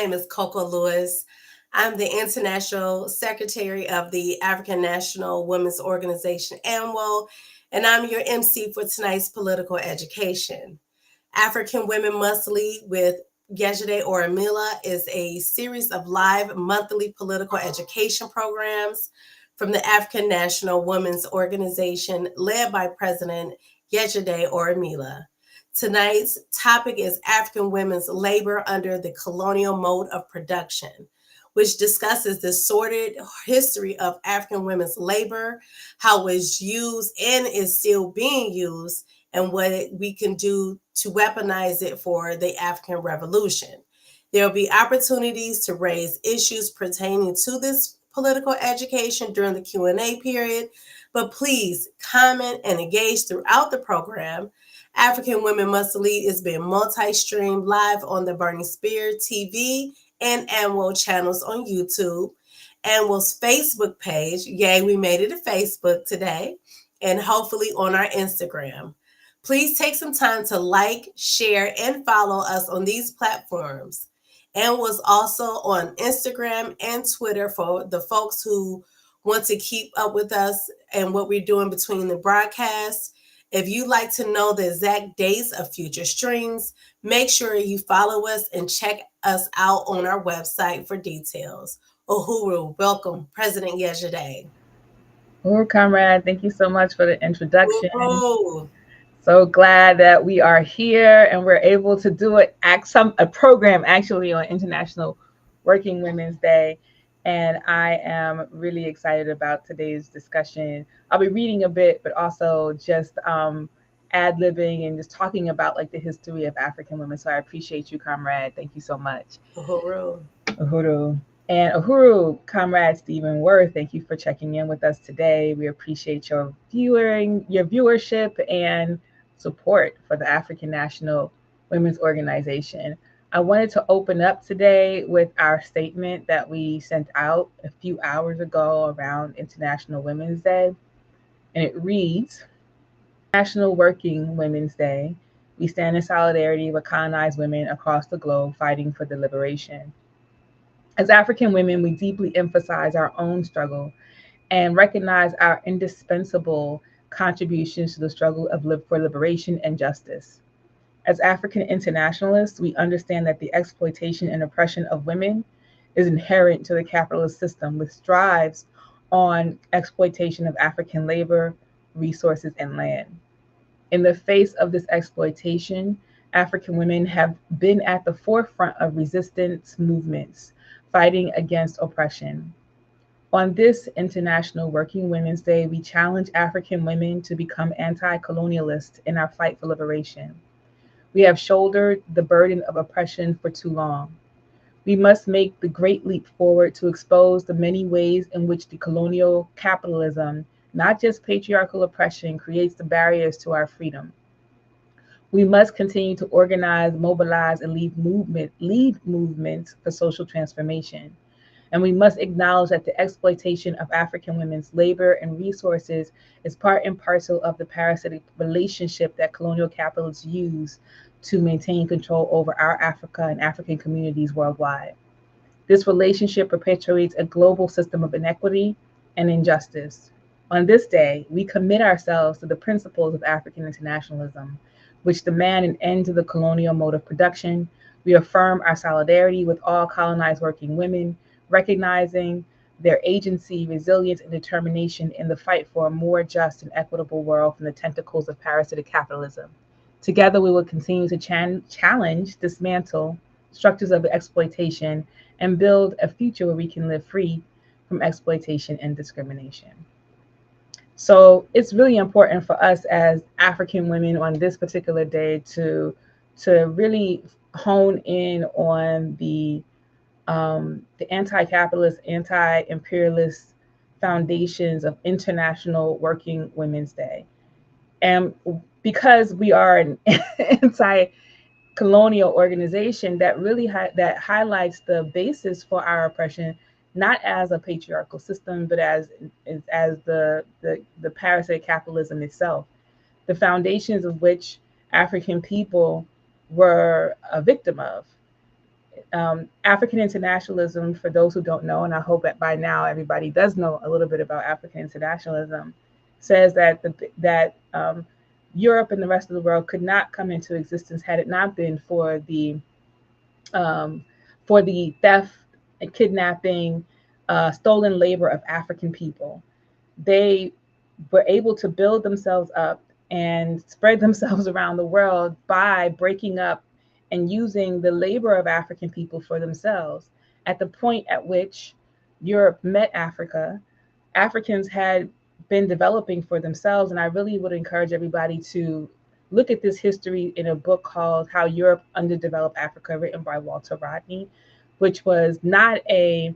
name is Coco Lewis. I'm the International Secretary of the African National Women's Organization, AWML, and I'm your MC for tonight's political education. African Women Must Lead with Yejide or Amila is a series of live monthly political education programs from the African National Women's Organization led by President Yejide or Amila. Tonight's topic is African women's labor under the colonial mode of production, which discusses the sordid history of African women's labor, how it's used and is still being used, and what we can do to weaponize it for the African Revolution. There will be opportunities to raise issues pertaining to this political education during the Q&A period, but please comment and engage throughout the program. African Women Must Lead is being multi-streamed live on the Burning Spear TV and AWML channels on YouTube. AWML's Facebook page, yay, we made it a Facebook today, and hopefully on our Instagram. Please take some time to like, share, and follow us on these platforms. AWML's also on Instagram and Twitter for the folks who want to keep up with us and what we're doing between the broadcasts. If you'd like to know the exact dates of future streams, make sure you follow us and check us out on our website for details. Uhuru, welcome, President Yejide. Oh, comrade, thank you so much for the introduction. Ooh. So glad that we are here and we're able to do a program actually on International Working Women's Day. And I am really excited about today's discussion. I'll be reading a bit, but also just ad-libbing and just talking about like the history of African women. So I appreciate you, comrade. Thank you so much. Uhuru. Uhuru. And Uhuru, comrade Stephen Worth, thank you for checking in with us today. We appreciate your viewership and support for the African National Women's Organization. I wanted to open up today with our statement that we sent out a few hours ago around International Women's Day. And it reads, National Working Women's Day, we stand in solidarity with colonized women across the globe fighting for the liberation. As African women, we deeply emphasize our own struggle and recognize our indispensable contributions to the struggle for liberation and justice. As African internationalists, we understand that the exploitation and oppression of women is inherent to the capitalist system, which strives on exploitation of African labor, resources, and land. In the face of this exploitation, African women have been at the forefront of resistance movements, fighting against oppression. On this International Working Women's Day, we challenge African women to become anti-colonialists in our fight for liberation. We have shouldered the burden of oppression for too long. We must make the great leap forward to expose the many ways in which the colonial capitalism, not just patriarchal oppression, creates the barriers to our freedom. We must continue to organize, mobilize, and lead movements for social transformation. And we must acknowledge that the exploitation of African women's labor and resources is part and parcel of the parasitic relationship that colonial capitalists use to maintain control over our Africa and African communities worldwide. This relationship perpetuates a global system of inequity and injustice. On this day, we commit ourselves to the principles of African internationalism, which demand an end to the colonial mode of production. We affirm our solidarity with all colonized working women, recognizing their agency, resilience, and determination in the fight for a more just and equitable world from the tentacles of parasitic capitalism. Together, we will continue to challenge, dismantle structures of exploitation, and build a future where we can live free from exploitation and discrimination. So it's really important for us as African women on this particular day to really hone in on the anti-capitalist, anti-imperialist foundations of International Working Women's Day. And because we are an anti-colonial organization that really that highlights the basis for our oppression, not as a patriarchal system, but as the parasitic capitalism itself, the foundations of which African people were a victim of. African internationalism, for those who don't know, and I hope that by now everybody does know a little bit about African internationalism, says that Europe and the rest of the world could not come into existence had it not been um, for the theft and kidnapping, stolen labor of African people. They were able to build themselves up and spread themselves around the world by breaking up and using the labor of African people for themselves. At the point at which Europe met Africa, Africans had been developing for themselves. And I really would encourage everybody to look at this history in a book called How Europe Underdeveloped Africa, written by Walter Rodney, which was not a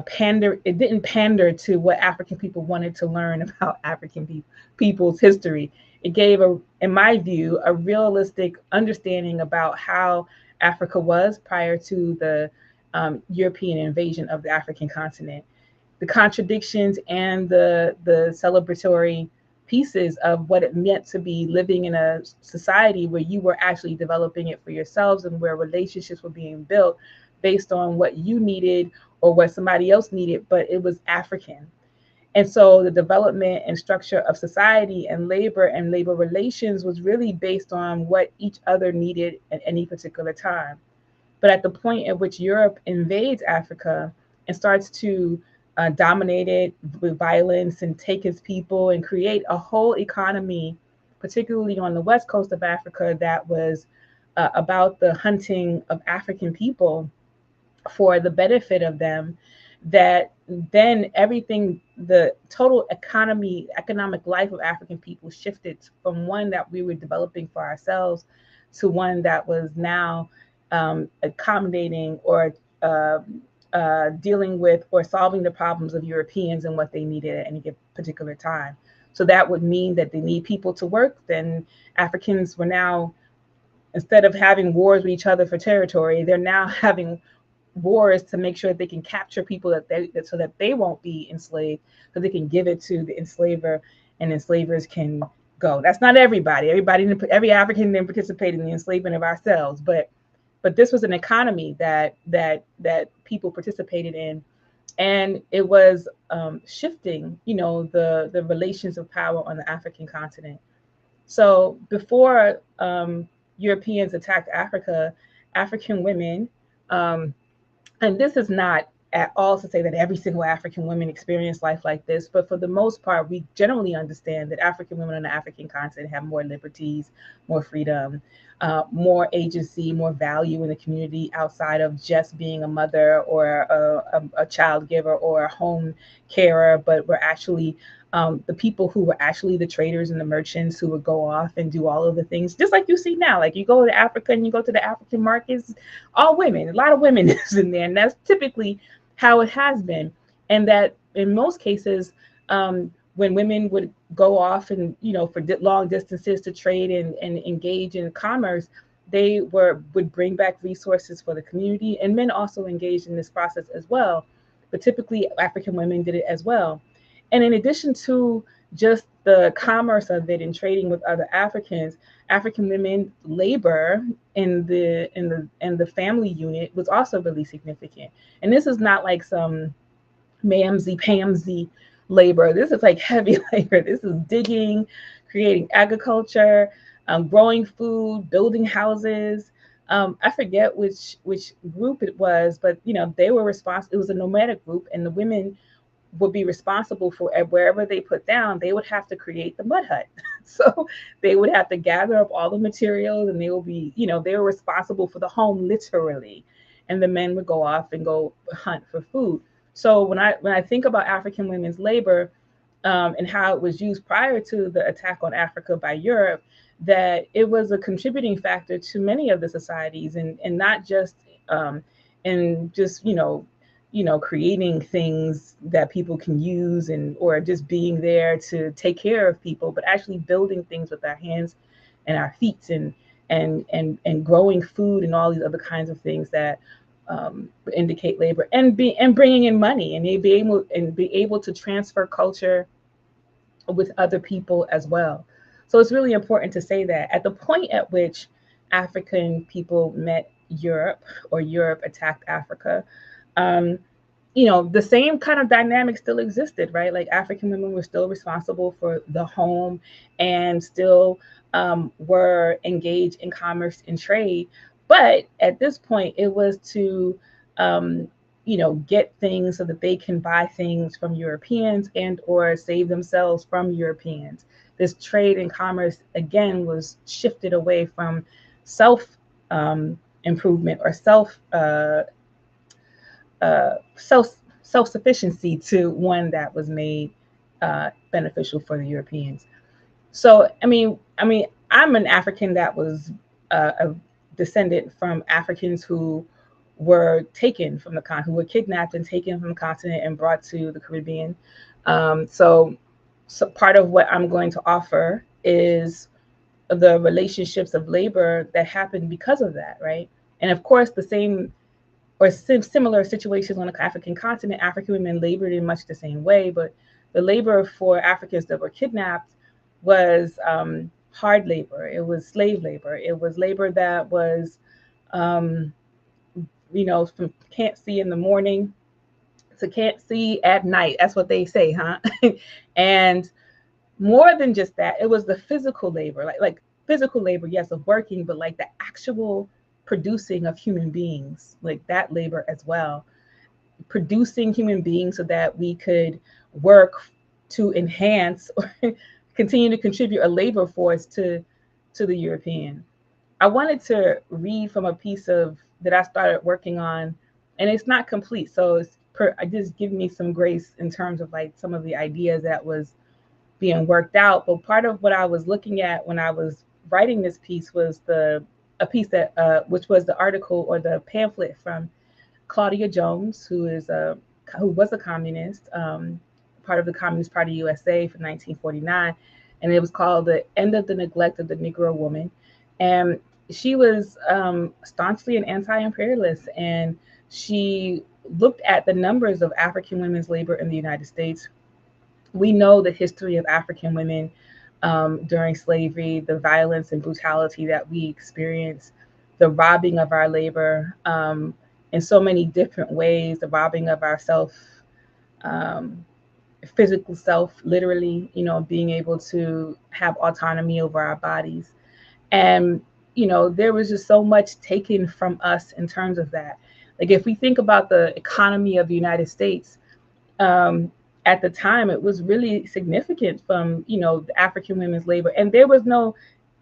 pander. It didn't pander to what African people wanted to learn about people's history. It gave, in my view, a realistic understanding about how Africa was prior to the European invasion of the African continent, the contradictions and the celebratory pieces of what it meant to be living in a society where you were actually developing it for yourselves and where relationships were being built based on what you needed or what somebody else needed, but it was African. And so the development and structure of society and labor relations was really based on what each other needed at any particular time. But at the point at which Europe invades Africa and starts to dominate it with violence and take its people and create a whole economy, particularly on the west coast of Africa, that was about the hunting of African people for the benefit of them, that then everything, the total economic life of African people shifted from one that we were developing for ourselves to one that was now accommodating or dealing with or solving the problems of Europeans and what they needed at any particular time. So that would mean that they need people to work. Then Africans were now, instead of having wars with each other for territory, they're now having wars to make sure that they can capture people so that they won't be enslaved, so they can give it to the enslaver and enslavers can go. That's not everybody. Every African didn't participate in the enslavement of ourselves, but this was an economy that people participated in, and it was shifting, the relations of power on the African continent. So before Europeans attacked Africa, African women, um, and this is not at all to say that every single African woman experienced life like this, but for the most part, we generally understand that African women on the African continent have more liberties, more freedom, more agency, more value in the community outside of just being a mother or a child giver or a home carer, but we're actually the people who were actually the traders and the merchants who would go off and do all of the things, just like you see now. Like you go to Africa and you go to the African markets, all women, a lot of women is in there. And that's typically how it has been. And that in most cases, when women would go off and, for long distances to trade and engage in commerce, they would bring back resources for the community. And men also engaged in this process as well. But typically African women did it as well. And in addition to just the commerce of it and trading with other Africans, African women labor in the family unit was also really significant. And this is not like some mamsy-pamsy labor. This is like heavy labor. This is digging, creating agriculture, growing food, building houses. I forget which group it was, but they were responsible. It was a nomadic group, and the women would be responsible for wherever they put down, they would have to create the mud hut. So they would have to gather up all the materials, and they will be, they were responsible for the home literally. And the men would go off and go hunt for food. So when I think about African women's labor and how it was used prior to the attack on Africa by Europe, that it was a contributing factor to many of the societies, and not just in just creating things that people can use or just being there to take care of people, but actually building things with our hands and our feet and growing food and all these other kinds of things that indicate labor and bringing in money, and be able to transfer culture with other people as well. So it's really important to say that at the point at which African people met Europe, or Europe attacked Africa, um, the same kind of dynamic still existed, right? Like African women were still responsible for the home and still were engaged in commerce and trade. But at this point, it was to, um, get things so that they can buy things from Europeans and or save themselves from Europeans. This trade and commerce again was shifted away from self improvement or self self-sufficiency to one that was made beneficial for the Europeans. So I'm an African that was a descendant from Africans who were taken from the continent, who were kidnapped and taken from the continent and brought to the Caribbean. So part of what I'm going to offer is the relationships of labor that happened because of that, right? And of course, the same or similar situations on the African continent, African women labored in much the same way, but the labor for Africans that were kidnapped was hard labor. It was slave labor. It was labor that was, um, from can't see in the morning to can't see at night. That's what they say, huh? And more than just that, it was the physical labor, like physical labor, yes, of working, but like the actual producing of human beings, like that labor as well, producing human beings so that we could work to enhance or continue to contribute a labor force to the European. I wanted to read from a piece of that I started working on, and it's not complete, so I just give me some grace in terms of like some of the ideas that was being worked out. But part of what I was looking at when I was writing this piece was the a piece that which was the article or the pamphlet from Claudia Jones, who was a communist, part of the Communist Party USA from 1949, and it was called "The End of the Neglect of the Negro Woman," and she was staunchly an anti-imperialist, and she looked at the numbers of African women's labor in the United States. We know the history of African women during slavery, the violence and brutality that we experience, the robbing of our labor in so many different ways, the robbing of our um, physical self, literally, being able to have autonomy over our bodies. And, there was just so much taken from us in terms of that. Like, if we think about the economy of the United States, um, at the time, it was really significant from, the African women's labor. And there was no,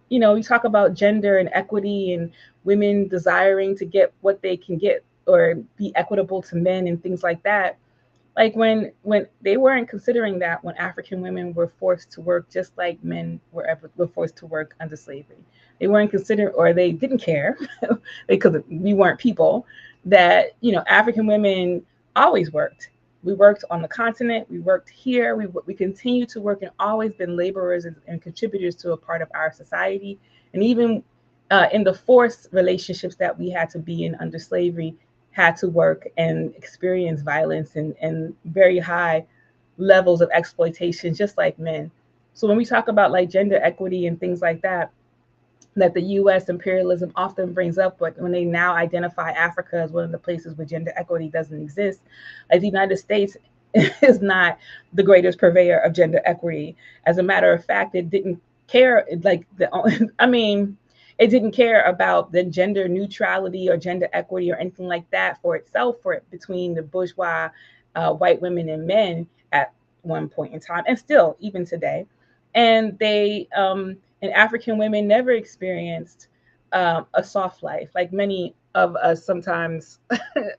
you talk about gender and equity and women desiring to get what they can get or be equitable to men and things like that. Like when they weren't considering that when African women were forced to work just like men were forced to work under slavery. They weren't considering, or they didn't care because we weren't people, that African women always worked. We worked on the continent, we worked here, we continue to work and always been laborers and contributors to a part of our society. And even in the forced relationships that we had to be in under slavery, had to work and experience violence and very high levels of exploitation, just like men. So when we talk about like gender equity and things like that the US imperialism often brings up, but when they now identify Africa as one of the places where gender equity doesn't exist, like the United States is not the greatest purveyor of gender equity. As a matter of fact, it didn't care, like I mean, it didn't care about the gender neutrality or gender equity or anything like that for itself, for it between the bourgeois white women and men at one point in time, and still even today. And and African women never experienced a soft life like many of us sometimes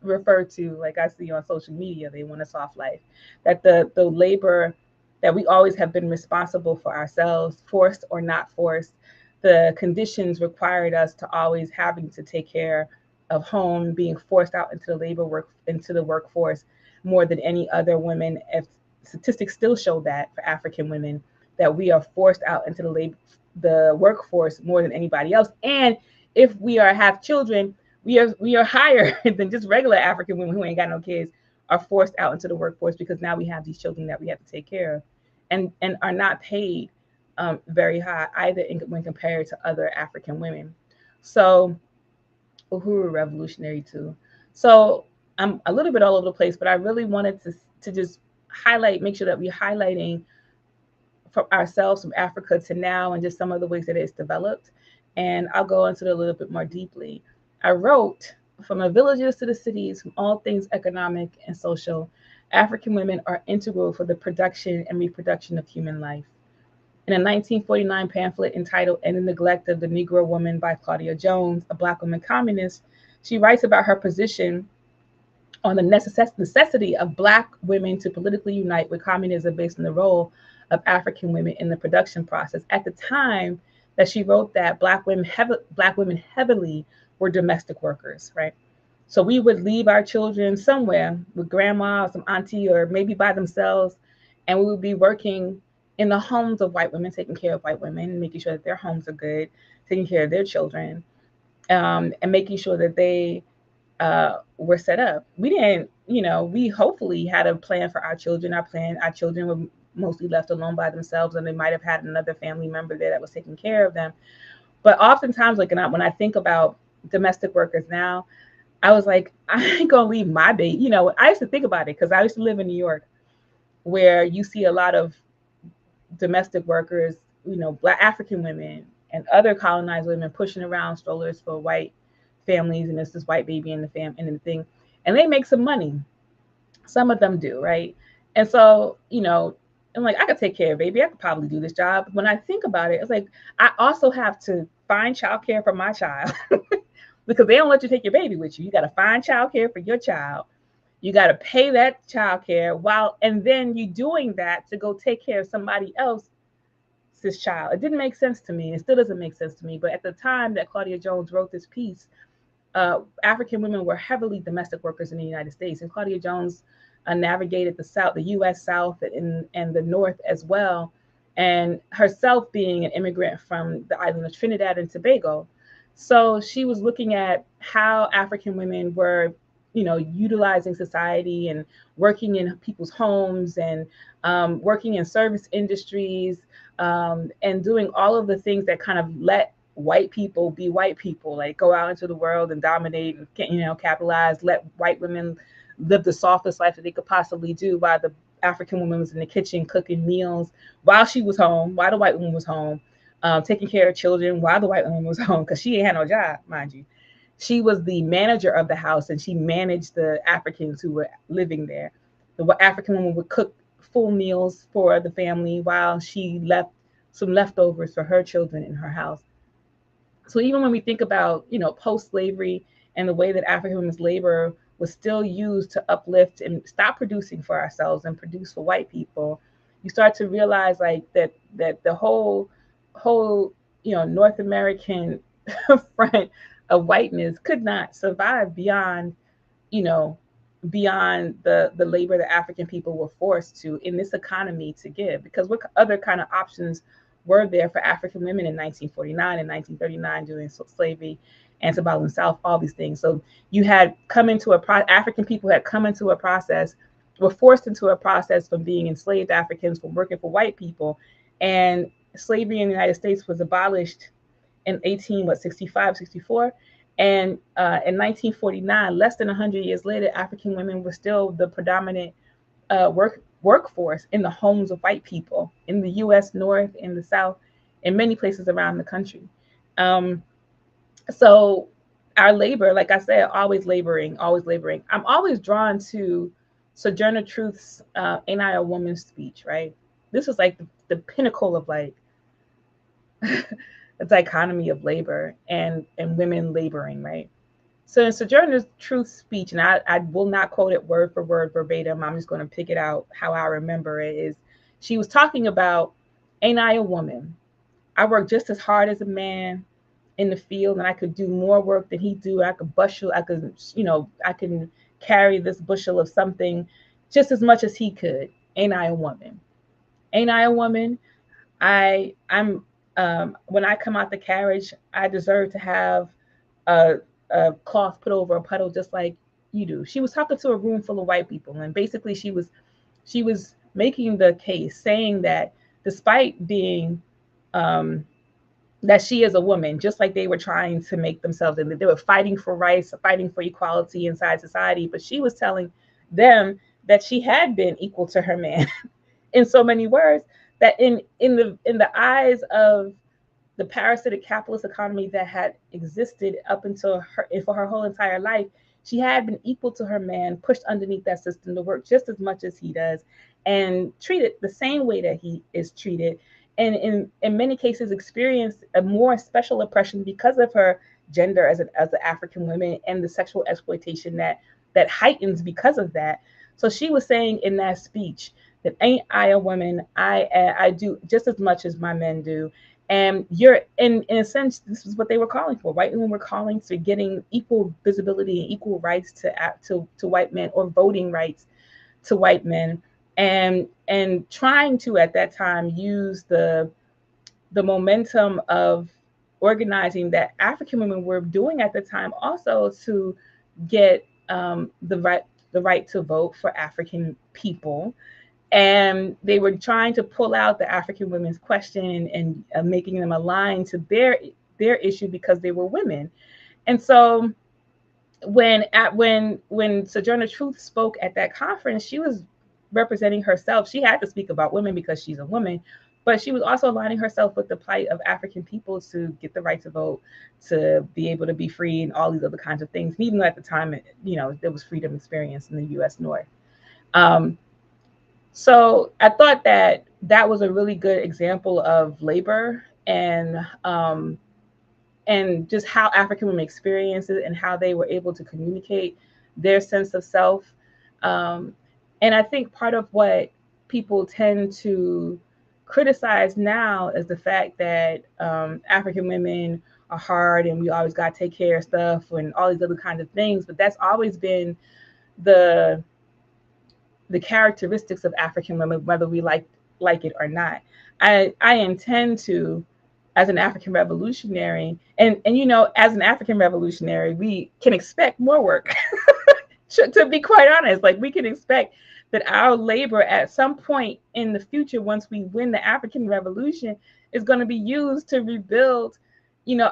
refer to. Like I see on social media, they want a soft life. That the labor that we always have been responsible for ourselves, forced or not forced, the conditions required us to always having to take care of home, being forced out into the workforce more than any other women. If statistics still show that for African women, that we are forced out into the workforce more than anybody else. And if we have children, we are higher than just regular African women who ain't got no kids are forced out into the workforce because now we have these children that we have to take care of, and are not paid very high either when compared to other African women. So Uhuru revolutionary too. So I'm a little bit all over the place, but I really wanted to just highlight, make sure that we're highlighting from ourselves from Africa to now and just some of the ways that it's developed. And I'll go into it a little bit more deeply. I wrote, from the villages to the cities, from all things economic and social, African women are integral for the production and reproduction of human life. In a 1949 pamphlet entitled "And the Neglect of the Negro Woman" by Claudia Jones, a Black woman communist, she writes about her position on the necessity of Black women to politically unite with communism based on the role of African women in the production process. At the time that she wrote that, Black women heavily were domestic workers, right? So we would leave our children somewhere with grandma or some auntie or maybe by themselves, and we would be working in the homes of white women, taking care of white women, making sure that their homes are good, taking care of their children, and making sure that they were set up. We didn't, we hopefully had a plan for our children. Our children were mostly left alone by themselves, and they might have had another family member there that was taking care of them. But oftentimes, like when I think about domestic workers now, I was like, I ain't gonna leave my baby. I used to think about it because I used to live in New York, where you see a lot of domestic workers, Black African women and other colonized women pushing around strollers for white families, and it's this white baby in the and the thing, and they make some money. Some of them do, right? And so, I'm like, I could take care of baby. I could probably do this job. When I think about it, it's like I also have to find childcare for my child because they don't let you take your baby with you. You got to find childcare for your child. You got to pay that childcare and then you doing that to go take care of somebody else's child. It didn't make sense to me. It still doesn't make sense to me. But at the time that Claudia Jones wrote this piece, African women were heavily domestic workers in the United States, and Claudia Jones navigated the South, the U.S. South, and the North as well. And herself being an immigrant from the island of Trinidad and Tobago, so she was looking at how African women were, utilizing society and working in people's homes and working in service industries and doing all of the things that kind of let white people be white people, like go out into the world and dominate and capitalize, let white women live the softest life that they could possibly do while the African woman was in the kitchen cooking meals while she was home, while the white woman was home, taking care of children while the white woman was home, because she ain't had no job, mind you. She was the manager of the house and she managed the Africans who were living there. The African woman would cook full meals for the family while she left some leftovers for her children in her house. So even when we think about, post-slavery and the way that African women's labor was still used to uplift and stop producing for ourselves and produce for white people, you start to realize like that the whole North American front of whiteness could not survive beyond you know beyond the labor that African people were forced to in this economy to give, because what other kind of options were there for African women in 1949 and 1939 during slavery, antebellum South, all these things. So you had come into African people had come into a process, were forced into a process from being enslaved Africans, from working for white people, and slavery in the United States was abolished in 65, 64. And in 1949, less than 100 years later, African women were still the predominant workforce in the homes of white people in the U.S. North, in the South, in many places around the country. Um, so our labor, like I said, always laboring, always laboring. I'm always drawn to Sojourner Truth's "Ain't I a Woman" speech, right? This was like the pinnacle of like a dichotomy of labor and women laboring, right? So in Sojourner Truth's speech, and I will not quote it word for word verbatim, I'm just going to pick it out how I remember it, is she was talking about, ain't I a woman? I work just as hard as a man in the field, and I could do more work than he do. I could I can carry this bushel of something just as much as he could. Ain't I a woman? Ain't I a woman? I'm when I come out the carriage, I deserve to have a, a cloth put over a puddle just like you do. She was talking to a room full of white people, and basically she was making the case, saying that despite being um, that she is a woman, just like they were trying to make themselves, and they were fighting for rights, fighting for equality inside society. But she was telling them that she had been equal to her man in so many words, that in the eyes of the parasitic capitalist economy that had existed up until her, for her whole entire life, she had been equal to her man, pushed underneath that system to work just as much as he does, and treated the same way that he is treated, and in many cases experienced a more special oppression because of her gender as an African woman, and the sexual exploitation that heightens because of that. So she was saying in that speech that, ain't I a woman? I do just as much as my men do. And you're in a sense, this is what they were calling for. White women were calling to getting equal visibility and equal rights to white men, or voting rights to white men, and trying to at that time use the momentum of organizing that African women were doing at the time, also to get the right to vote for African people. And they were trying to pull out the African women's question, and making them align to their issue because they were women. And so when Sojourner Truth spoke at that conference, she was representing herself. She had to speak about women because she's a woman, but she was also aligning herself with the plight of African people to get the right to vote, to be able to be free, and all these other kinds of things. And even though at the time, there was freedom experience in the U.S. North. Um, so I thought that that was a really good example of labor, and just how African women experienced it, and how they were able to communicate their sense of self. Um, and I think part of what people tend to criticize now is the fact that African women are hard, and we always got to take care of stuff and all these other kinds of things. But that's always been the the characteristics of African women, whether we like it or not. I intend to, as an African revolutionary, and as an African revolutionary, we can expect more work. To be quite honest, like, we can expect that our labor at some point in the future, once we win the African Revolution, is going to be used to rebuild,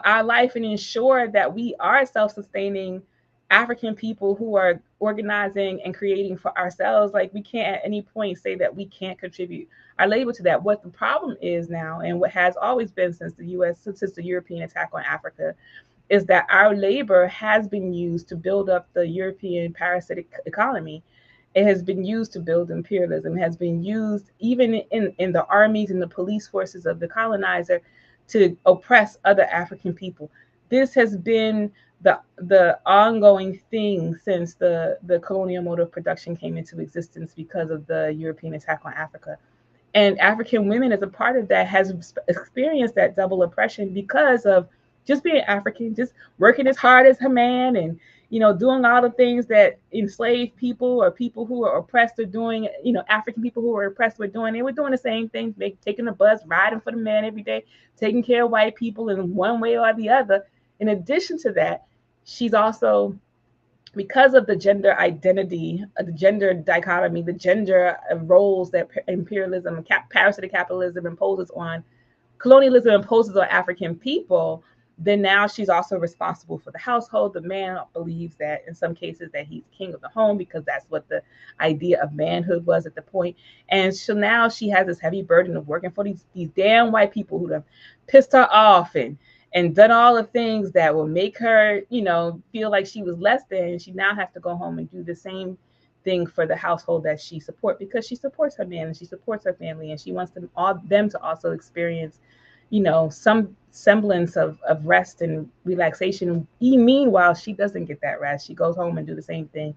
our life, and ensure that we are self-sustaining African people who are organizing and creating for ourselves. Like, we can't at any point say that we can't contribute our labor to that. What the problem is now, and what has always been since the European attack on Africa, is that our labor has been used to build up the European parasitic economy. It has been used to build imperialism. It has been used even in the armies and the police forces of the colonizer to oppress other African people. This has been the ongoing thing since the colonial mode of production came into existence because of the European attack on Africa. And African women, as a part of that, has experienced that double oppression because of just being African, just working as hard as her man, and doing all the things that enslaved people or people who are oppressed are doing. African people who were oppressed were doing. They were doing the same thing, taking the bus, riding for the man every day, taking care of white people in one way or the other. In addition to that, she's also, because of the gender identity, the gender dichotomy, the gender roles that imperialism and parasitic capitalism imposes on, colonialism imposes on African people, then now she's also responsible for the household. The man believes that in some cases that he's king of the home, because that's what the idea of manhood was at the point. And so now she has this heavy burden of working for these damn white people who have pissed her off, and done all the things that will make her, feel like she was less than. She now has to go home and do the same thing for the household that she supports, because she supports her man and she supports her family, and she wants them to also experience, some semblance of rest and relaxation. Meanwhile, she doesn't get that rest. She goes home and do the same thing,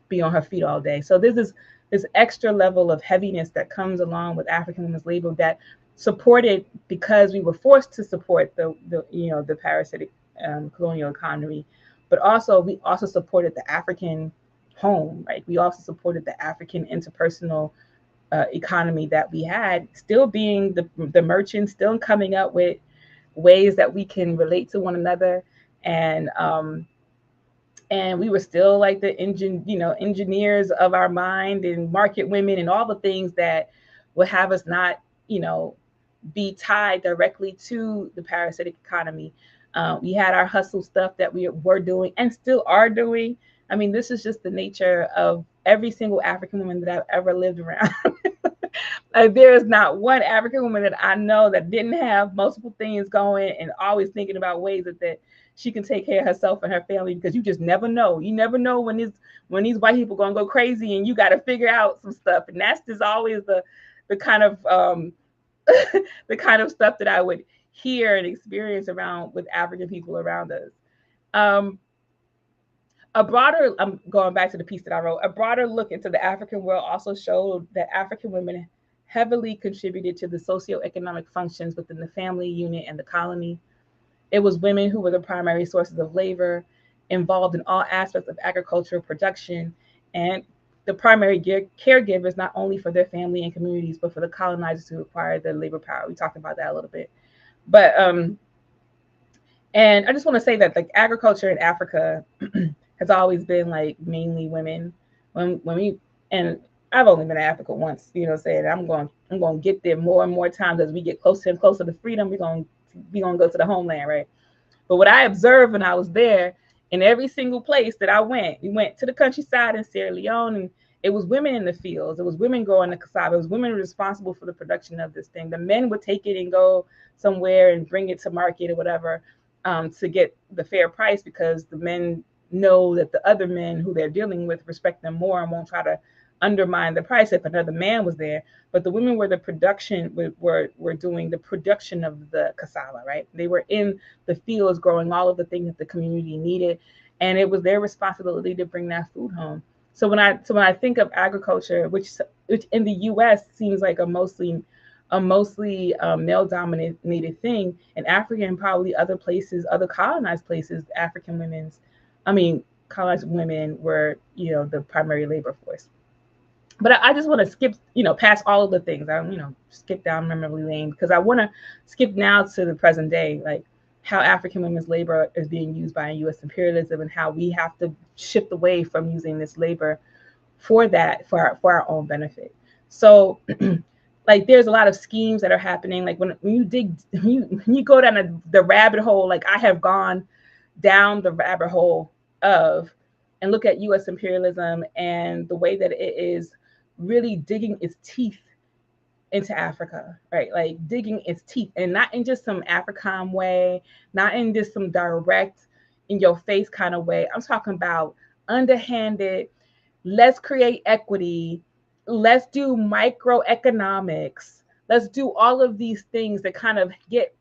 be on her feet all day. So there's this extra level of heaviness that comes along with African women's labor, that supported because we were forced to support the parasitic colonial economy, but also we also supported the African home, right? We also supported the African interpersonal economy that we had, still being the merchants, still coming up with ways that we can relate to one another, and we were still like the engineers of our mind, and market women, and all the things that would have us not, be tied directly to the parasitic economy. We had our hustle stuff that we were doing and still are doing. I mean, this is just the nature of every single African woman that I've ever lived around. Like, there is not one African woman that I know that didn't have multiple things going and always thinking about ways that she can take care of herself and her family, because you just never know. You never know when these white people gonna go crazy and you got to figure out some stuff. And that's just always the kind of the kind of stuff that I would hear and experience around with African people around us. Um, I'm going back to the piece that I wrote. A broader look into the African world also showed that African women heavily contributed to the socioeconomic functions within the family unit and the colony. It was women who were the primary sources of labor, involved in all aspects of agricultural production, and the primary caregivers not only for their family and communities, but for the colonizers who acquired the labor power. We talked about that a little bit. But and I just want to say that like agriculture in Africa has always been like mainly women. When we and I've only been to Africa once, you know, saying I'm going to get there more and more times as we get closer and closer to freedom. We're going to go to the homeland, right? But what I observed when I was there, in every single place that I went, we went to the countryside in Sierra Leone, and it was women in the fields. It was women growing the cassava. It was women responsible for the production of this thing. The men would take it and go somewhere and bring it to market or whatever, to get the fair price, because the men know that the other men who they're dealing with respect them more and won't try to undermine the price if another man was there. But the women were the production, were doing the production of the cassava, right? They were in the fields growing all of the things that the community needed, and it was their responsibility to bring that food home. So when I think of agriculture, which in the U.S. seems like a mostly male dominated thing, in Africa and probably other places, other colonized places, colonized women were, the primary labor force. But I just want to skip, past all of the things. Skip down memory lane, because I want to skip now to the present day, like how African women's labor is being used by U.S. imperialism, and how we have to shift away from using this labor for our own benefit. So, like, there's a lot of schemes that are happening. Like when you go down the rabbit hole, like I have gone down the rabbit hole of, and look at U.S. imperialism and the way that it is really digging its teeth into Africa, right? Like digging its teeth, and not in just some African way, not in just some direct, in your face kind of way. I'm talking about underhanded. Let's create equity. Let's do microeconomics. Let's do all of these things that kind of get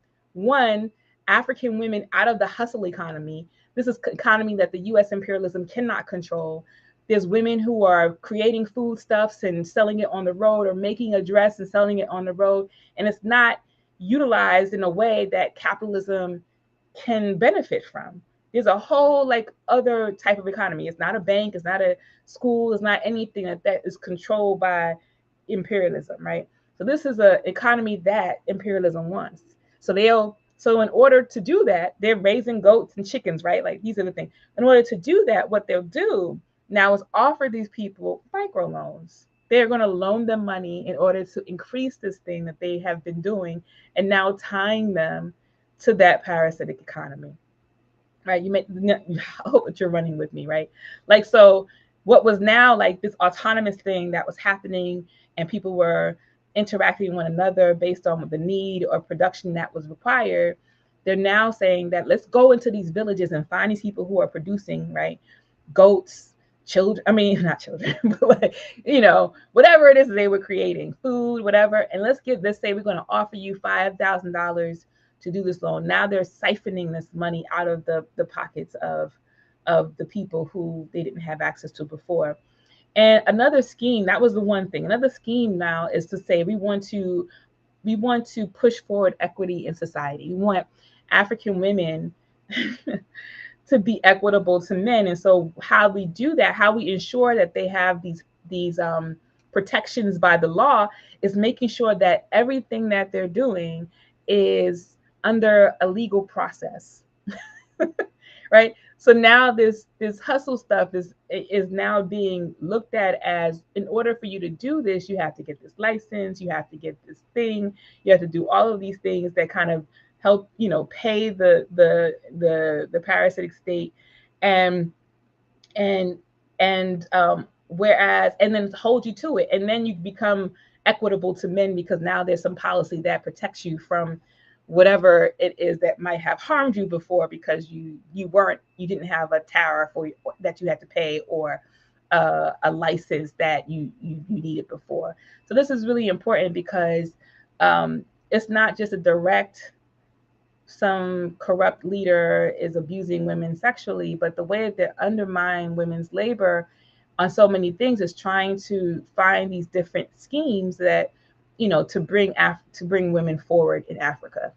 African women out of the hustle economy. This is economy that the U.S. imperialism cannot control. There's women who are creating foodstuffs and selling it on the road, or making a dress and selling it on the road. And it's not utilized in a way that capitalism can benefit from. There's a whole other type of economy. It's not a bank, it's not a school, it's not anything that is controlled by imperialism, right? So this is an economy that imperialism wants. So in order to do that, they're raising goats and chickens, right? Like, these are the things. In order to do that, what they'll do now is offer these people microloans. They're going to loan them money in order to increase this thing that they have been doing, and now tying them to that parasitic economy, right? I hope that you're running with me, right? Like, so what was now like this autonomous thing that was happening, and people were interacting with one another based on the need or production that was required, they're now saying that let's go into these villages and find these people who are producing, right? Goats, children, not children, but whatever it is they were creating, food, whatever. And let's say we're going to offer you $5,000 to do this loan. Now they're siphoning this money out of the pockets of the people who they didn't have access to before. And another scheme, that was the one thing. Another scheme now is to say we want to push forward equity in society. We want African women to be equitable to men. And so how we do that, how we ensure that they have these protections by the law, is making sure that everything that they're doing is under a legal process. Right? So now this hustle stuff is now being looked at as, in order for you to do this, you have to get this license, you have to get this thing, you have to do all of these things that kind of help, pay the parasitic state, and and whereas, and then hold you to it, and then you become equitable to men because now there's some policy that protects you from whatever it is that might have harmed you before, because you didn't have a tariff or that you had to pay, or a license that you needed before. So this is really important because it's not just a direct, some corrupt leader is abusing women sexually, but the way that they undermine women's labor on so many things is trying to find these different schemes that, to bring women forward in Africa.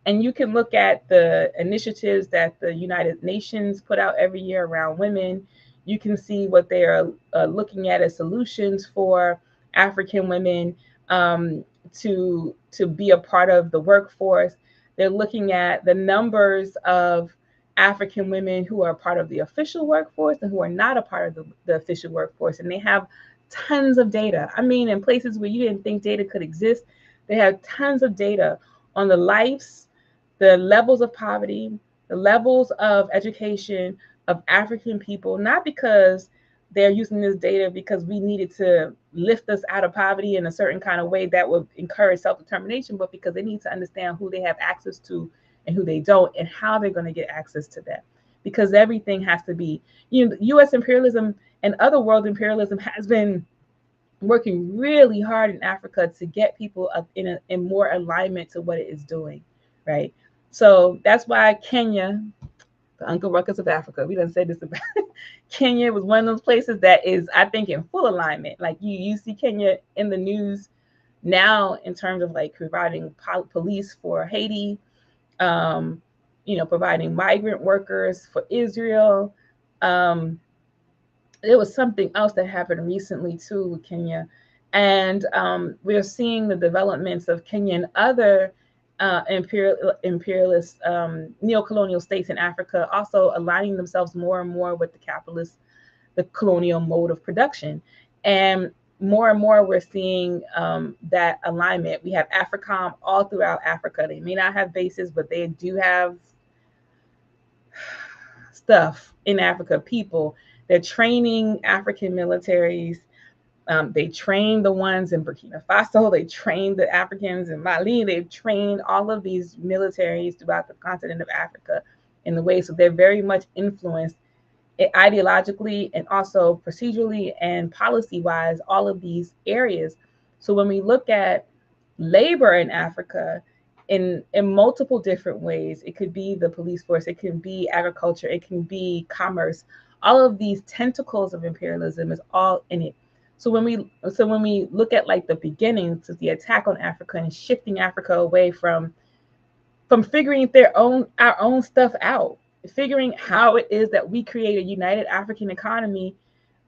And you can look at the initiatives that the United Nations put out every year around women. You can see what they are looking at as solutions for African women, to be a part of the workforce. They're looking at the numbers of African women who are part of the official workforce and who are not a part of the official workforce. And they have tons of data. I mean, in places where you didn't think data could exist, they have tons of data on the lives, the levels of poverty, the levels of education of African people, not because they're using this data because we needed to lift us out of poverty in a certain kind of way that would encourage self-determination, but because they need to understand who they have access to and who they don't, and how they're going to get access to that. Because everything has to be, U.S. imperialism and other world imperialism has been working really hard in Africa to get people up in more alignment to what it is doing, right? So that's why Kenya, the Uncle Ruckus of Africa, we done said this about Kenya was one of those places that is, I think, in full alignment. Like you see Kenya in the news now in terms of like providing police for Haiti, providing migrant workers for Israel. There was something else that happened recently too with Kenya, and we're seeing the developments of Kenya and other imperialist neo-colonial states in Africa also aligning themselves more and more with the colonial mode of production. And more we're seeing that alignment. We have AFRICOM all throughout Africa. They may not have bases, but they do have stuff in Africa, people. They're training African militaries. They train the ones in Burkina Faso. They train the Africans in Mali. They've trained all of these militaries throughout the continent of Africa in the way. So they're very much influenced ideologically and also procedurally and policy-wise, all of these areas. So when we look at labor in Africa in multiple different ways, it could be the police force, it can be agriculture, it can be commerce. All of these tentacles of imperialism is all in it. So when we look at like the beginnings of the attack on Africa and shifting Africa away from figuring our own stuff out, figuring how it is that we create a united African economy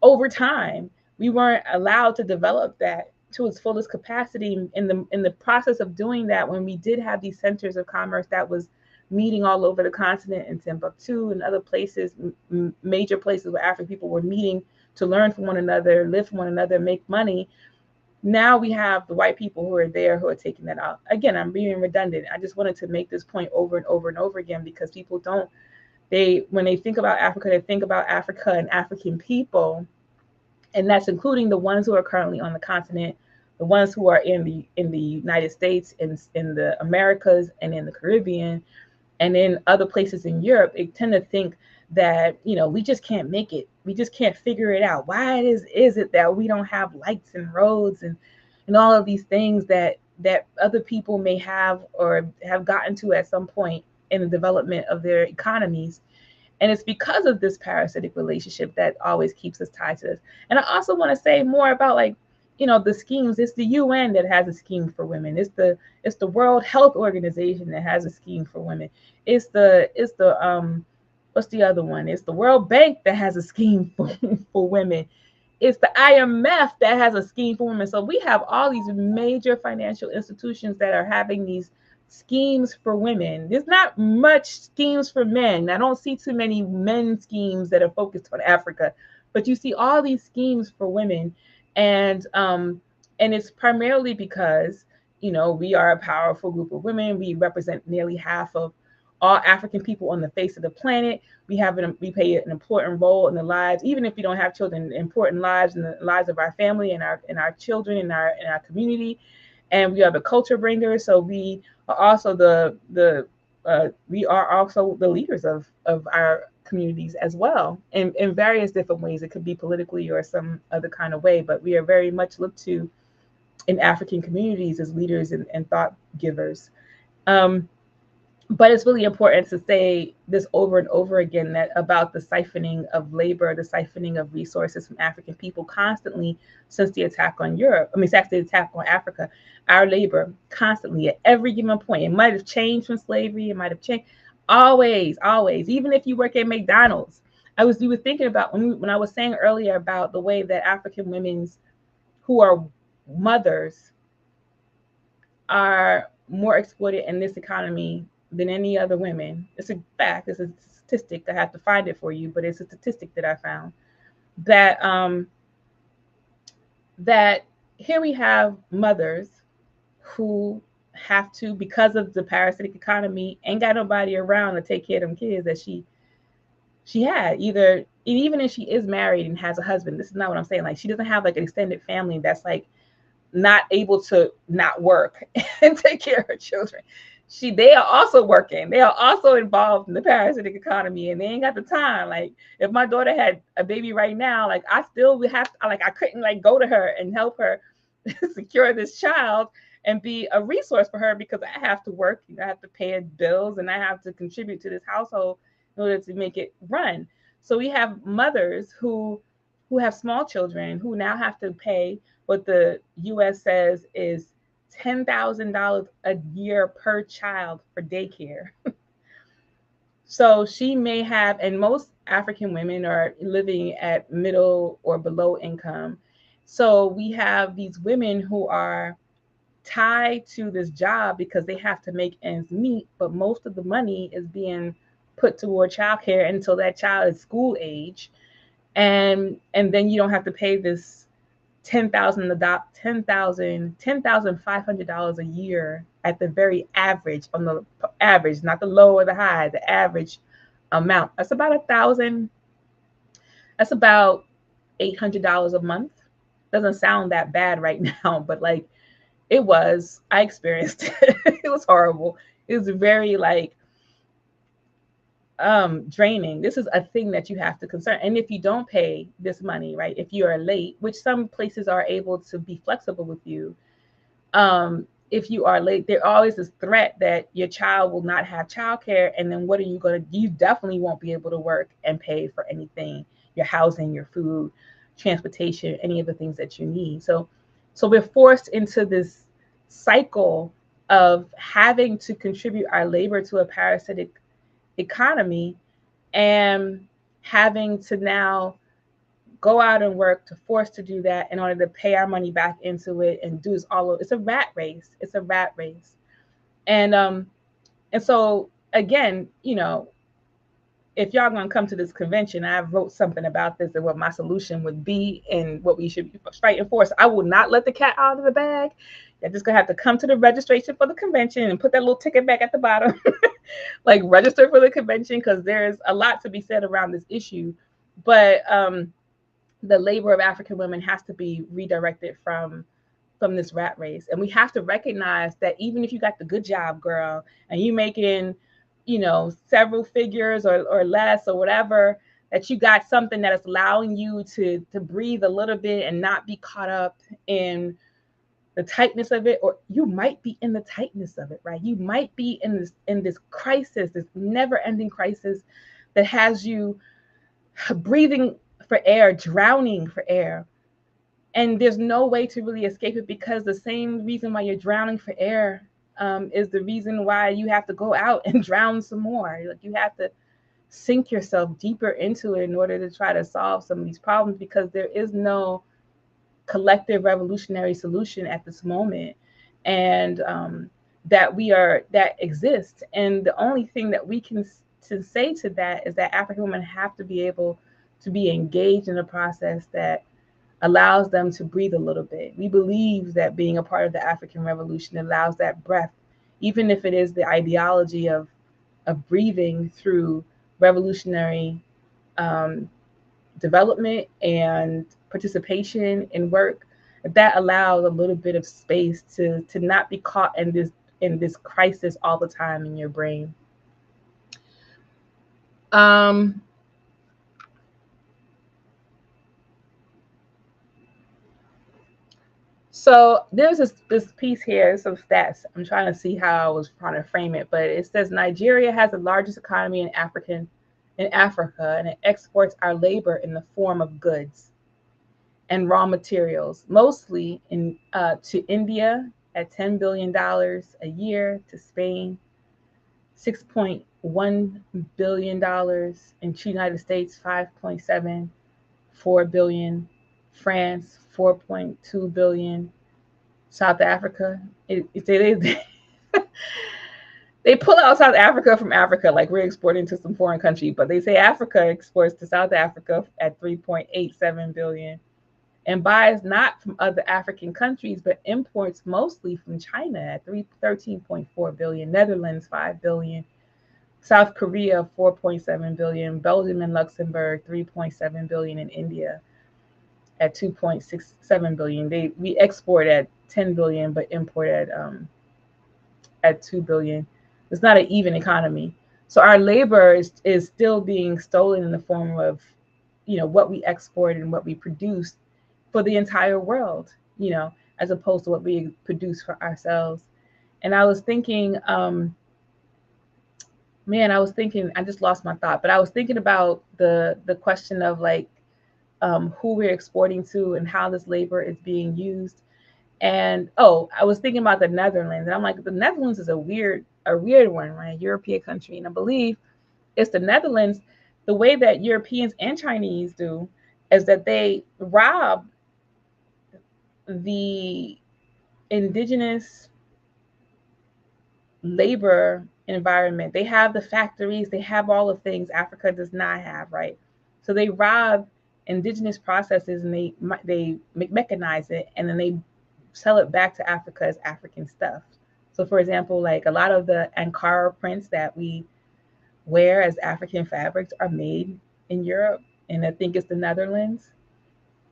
over time, we weren't allowed to develop that to its fullest capacity. In the process of doing that, when we did have these centers of commerce that was meeting all over the continent, in Timbuktu and other places, major places where African people were meeting to learn from one another, live from one another, make money. Now we have the white people who are there who are taking that out. Again, I'm being redundant. I just wanted to make this point over and over and over again, because people when they think about Africa, they think about Africa and African people, and that's including the ones who are currently on the continent, the ones who are in the United States, in the Americas, and in the Caribbean, and in other places in Europe. They tend to think that we just can't make it, we just can't figure it out. Why is it that we don't have lights and roads and all of these things that other people may have or have gotten to at some point in the development of their economies? And it's because of this parasitic relationship that always keeps us tied to this. And I also want to say more about the schemes. It's the UN that has a scheme for women. It's the World Health Organization that has a scheme for women. It's the what's the other one? It's the World Bank that has a scheme for women. It's the IMF that has a scheme for women. So we have all these major financial institutions that are having these schemes for women. There's not much schemes for men. I don't see too many men schemes that are focused on Africa, but you see all these schemes for women, and it's primarily because we are a powerful group of women. We represent nearly half of all African people on the face of the planet. We play an important role in the lives, even if we don't have children, important lives in the lives of our family and our children in our community. And we are the culture bringers. So we are also we are also the leaders of our communities as well, in various different ways. It could be politically or some other kind of way, but we are very much looked to in African communities as leaders and thought givers. But it's really important to say this over and over again, that about the siphoning of labor, the siphoning of resources from African people constantly since the attack on Europe. I mean, since the attack on Africa, our labor constantly at every given point. It might have changed from slavery. It might have changed. Always, always. Even if you work at McDonald's. We were thinking about when I was saying earlier about the way that African women who are mothers are more exploited in this economy than any other women. It's a fact. It's a statistic. I have to find it for you, but it's a statistic that I found that that here we have mothers who have to, because of the parasitic economy, ain't got nobody around to take care of them kids that she had. Either, even if she is married and has a husband, this is not what I'm saying. Like, she doesn't have like an extended family that's like not able to not work and take care of her children. They are also working. They are also involved in the parasitic economy, and they ain't got the time. Like, if my daughter had a baby right now, like, I still would have to, like, I couldn't like go to her and help her secure this child and be a resource for her, because I have to work. I have to pay bills, and I have to contribute to this household in order to make it run. So we have mothers who have small children who now have to pay what the U.S. says is $10,000 a year per child for daycare. So she may have, and most African women are living at middle or below income. So we have these women who are tied to this job because they have to make ends meet, but most of the money is being put toward childcare until that child is school age, and then you don't have to pay this $10,500 a year at the very average, on the average, not the low or the high, the average amount. That's about $1,000. That's about $800 a month. Doesn't sound that bad right now, but like, I experienced it. It was horrible. It was very like draining. This is a thing that you have to concern. And if you don't pay this money, right, if you are late, which some places are able to be flexible with you, if you are late, there always is threat that your child will not have childcare, and then what are you going to do? You definitely won't be able to work and pay for anything, your housing, your food, transportation, any of the things that you need. So we're forced into this cycle of having to contribute our labor to a parasitic economy, and having to now go out and work, to force to do that in order to pay our money back into it and do this all over. It's a rat race. It's a rat race. And so again, if y'all gonna come to this convention, I wrote something about this and what my solution would be and what we should be fighting for. So I will not let the cat out of the bag. You're just gonna have to come to the registration for the convention and put that little ticket back at the bottom. Like, register for the convention, because there's a lot to be said around this issue. But the labor of African women has to be redirected from this rat race. And we have to recognize that even if you got the good job, girl, and you making, several figures or less or whatever, that you got something that is allowing you to breathe a little bit and not be caught up in the tightness of it, or you might be in the tightness of it, right? You might be in this crisis, this never-ending crisis that has you breathing for air, drowning for air. And there's no way to really escape it, because the same reason why you're drowning for air is the reason why you have to go out and drown some more. Like, you have to sink yourself deeper into it in order to try to solve some of these problems, because there is no collective revolutionary solution at this moment. And that exists. And the only thing that we can to say to that is that African women have to be able to be engaged in a process that allows them to breathe a little bit. We believe that being a part of the African Revolution allows that breath, even if it is the ideology of breathing through revolutionary development and participation in work, that allows a little bit of space to not be caught in this crisis all the time in your brain. Um, so there's this piece here, some stats. I'm trying to see how I was trying to frame it, but it says Nigeria has the largest economy in Africa, and it exports our labor in the form of goods and raw materials, mostly to India at $10 billion a year, to Spain $6.1 billion, in the United States $5.74 billion, France $4.2 billion, South Africa. They pull out South Africa from Africa like we're exporting to some foreign country, but they say Africa exports to South Africa at 3.87 billion and buys not from other African countries, but imports mostly from China at 13.4 billion, Netherlands 5 billion, South Korea 4.7 billion, Belgium and Luxembourg 3.7 billion, and India at 2.67 billion. We export at 10 billion, but import at 2 billion. It's not an even economy. So our labor is still being stolen in the form of, what we export and what we produce for the entire world, as opposed to what we produce for ourselves. And I was thinking, I just lost my thought, but I was thinking about the question of like who we're exporting to and how this labor is being used. And I was thinking about the Netherlands, and I'm like, the Netherlands is a weird one, right? European country, and I believe it's the Netherlands. The way that Europeans and Chinese do is that they rob the indigenous labor environment. They have the factories, they have all the things Africa does not have, right? So they rob indigenous processes and they mechanize it, and then they sell it back to Africa as African stuff. So for example, like a lot of the Ankara prints that we wear as African fabrics are made in Europe, and I think it's the Netherlands,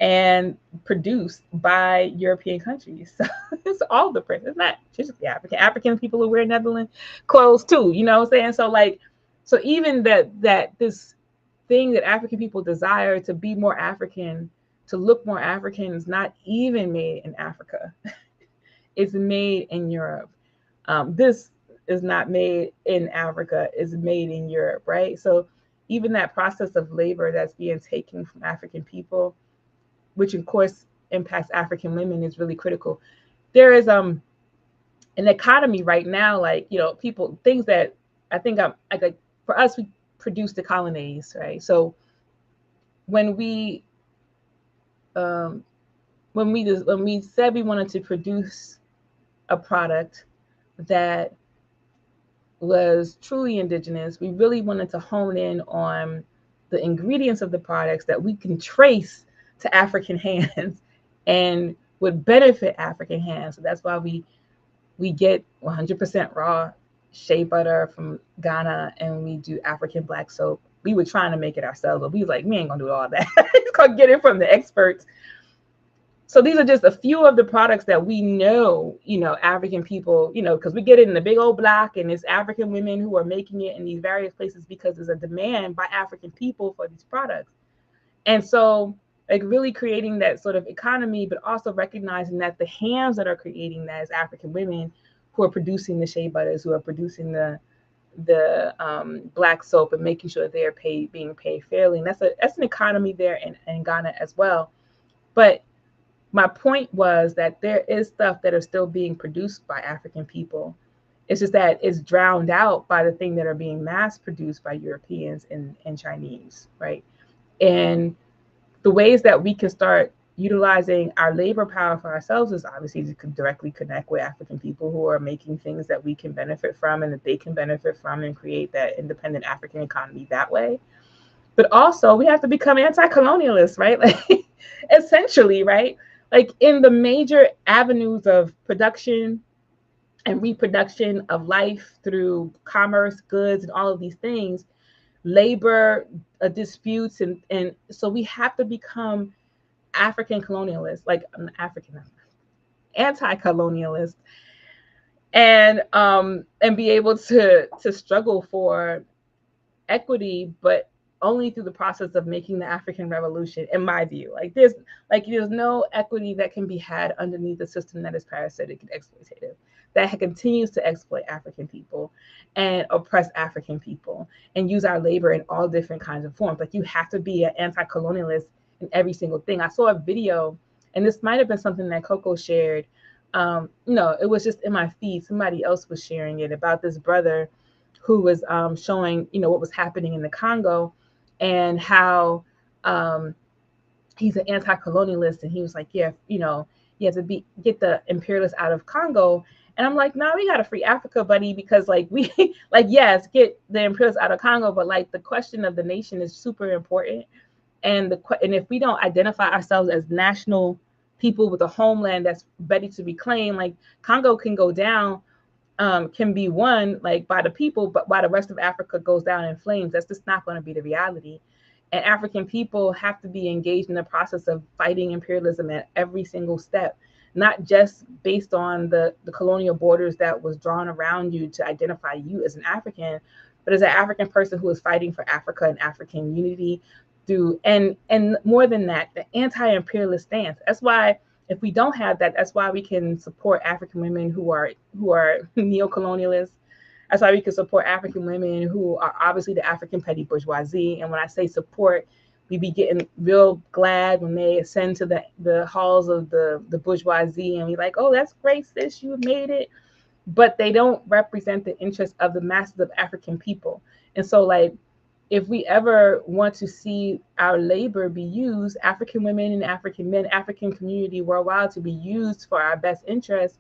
and produced by European countries. So it's all the prints. It's not just the African people who wear Netherlands clothes too. You know what I'm saying? So even that this thing that African people desire to be more African, to look more African, is not even made in Africa. It's made in Europe. This is not made in Africa. It's made in Europe, right? So even that process of labor that's being taken from African people, which of course impacts African women, is really critical. There is an economy right now, like, people, things that I think like for us, we produce the colonnades, right? So when we said we wanted to produce a product that was truly indigenous, we really wanted to hone in on the ingredients of the products that we can trace to African hands and would benefit African hands. So that's why we get 100% raw shea butter from Ghana, and we do African black soap. We were trying to make it ourselves, but we was like, we ain't gonna do all that. It's gonna get it from the experts. So these are just a few of the products that we know, African people, because we get it in the big old block, and it's African women who are making it in these various places because there's a demand by African people for these products. And so like really creating that sort of economy, but also recognizing that the hands that are creating that is African women who are producing the shea butters, who are producing the black soap, and making sure they're being paid fairly. And that's an economy there in Ghana as well. But my point was that there is stuff that are still being produced by African people. It's just that it's drowned out by the thing that are being mass produced by Europeans and Chinese, right? And the ways that we can start utilizing our labor power for ourselves is obviously to directly connect with African people who are making things that we can benefit from and that they can benefit from, and create that independent African economy that way. But also we have to become anti-colonialists, right? Like essentially, right? Like in the major avenues of production and reproduction of life through commerce, goods, and all of these things, labor disputes, and so we have to become African colonialists, like African anti-colonialist, and be able to struggle for equity, but only through the process of making the African revolution, in my view. There's no equity that can be had underneath a system that is parasitic and exploitative, that continues to exploit African people and oppress African people and use our labor in all different kinds of forms. Like, you have to be an anti-colonialist in every single thing. I saw a video, and this might have been something that Coco shared. No, it was just in my feed. Somebody else was sharing it, about this brother who was showing, what was happening in the Congo, and how he's an anti-colonialist, and he was like, yeah, you have to get the imperialists out of Congo. And I'm like, nah, we got to free Africa, buddy, because like we like, yes, get the imperialists out of Congo, but like the question of the nation is super important. And if we don't identify ourselves as national people with a homeland that's ready to be claimed, like Congo can go down, can be won like by the people, but while the rest of Africa goes down in flames, that's just not going to be the reality. And African people have to be engaged in the process of fighting imperialism at every single step, not just based on the colonial borders that was drawn around you to identify you as an African, but as an African person who is fighting for Africa and African unity through, and more than that, the anti-imperialist stance. That's why if we don't have that, that's why we can support African women who are neo-colonialists. That's why we can support African women who are obviously the African petty bourgeoisie. And when I say support, we be getting real glad when they ascend to the halls of the bourgeoisie, and we like, oh, that's great, sis, you made it. But they don't represent the interests of the masses of African people. And so, like, if we ever want to see our labor be used, African women and African men, African community worldwide, to be used for our best interests,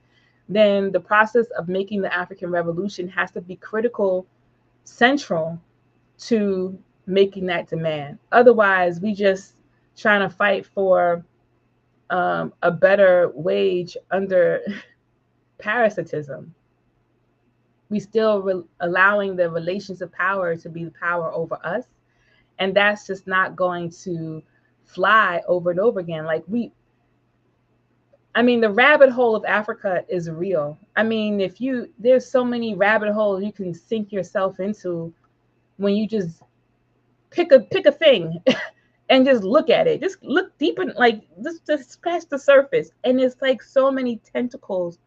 then the process of making the African revolution has to be critical, central to making that demand. Otherwise, we just trying to fight for a better wage under parasitism. We still allowing the relations of power to be the power over us. And that's just not going to fly over and over again. Like the rabbit hole of Africa is real. I mean, there's so many rabbit holes you can sink yourself into when you just pick a thing and just look at it. Just look deep in, like, just scratch the surface. And it's like so many tentacles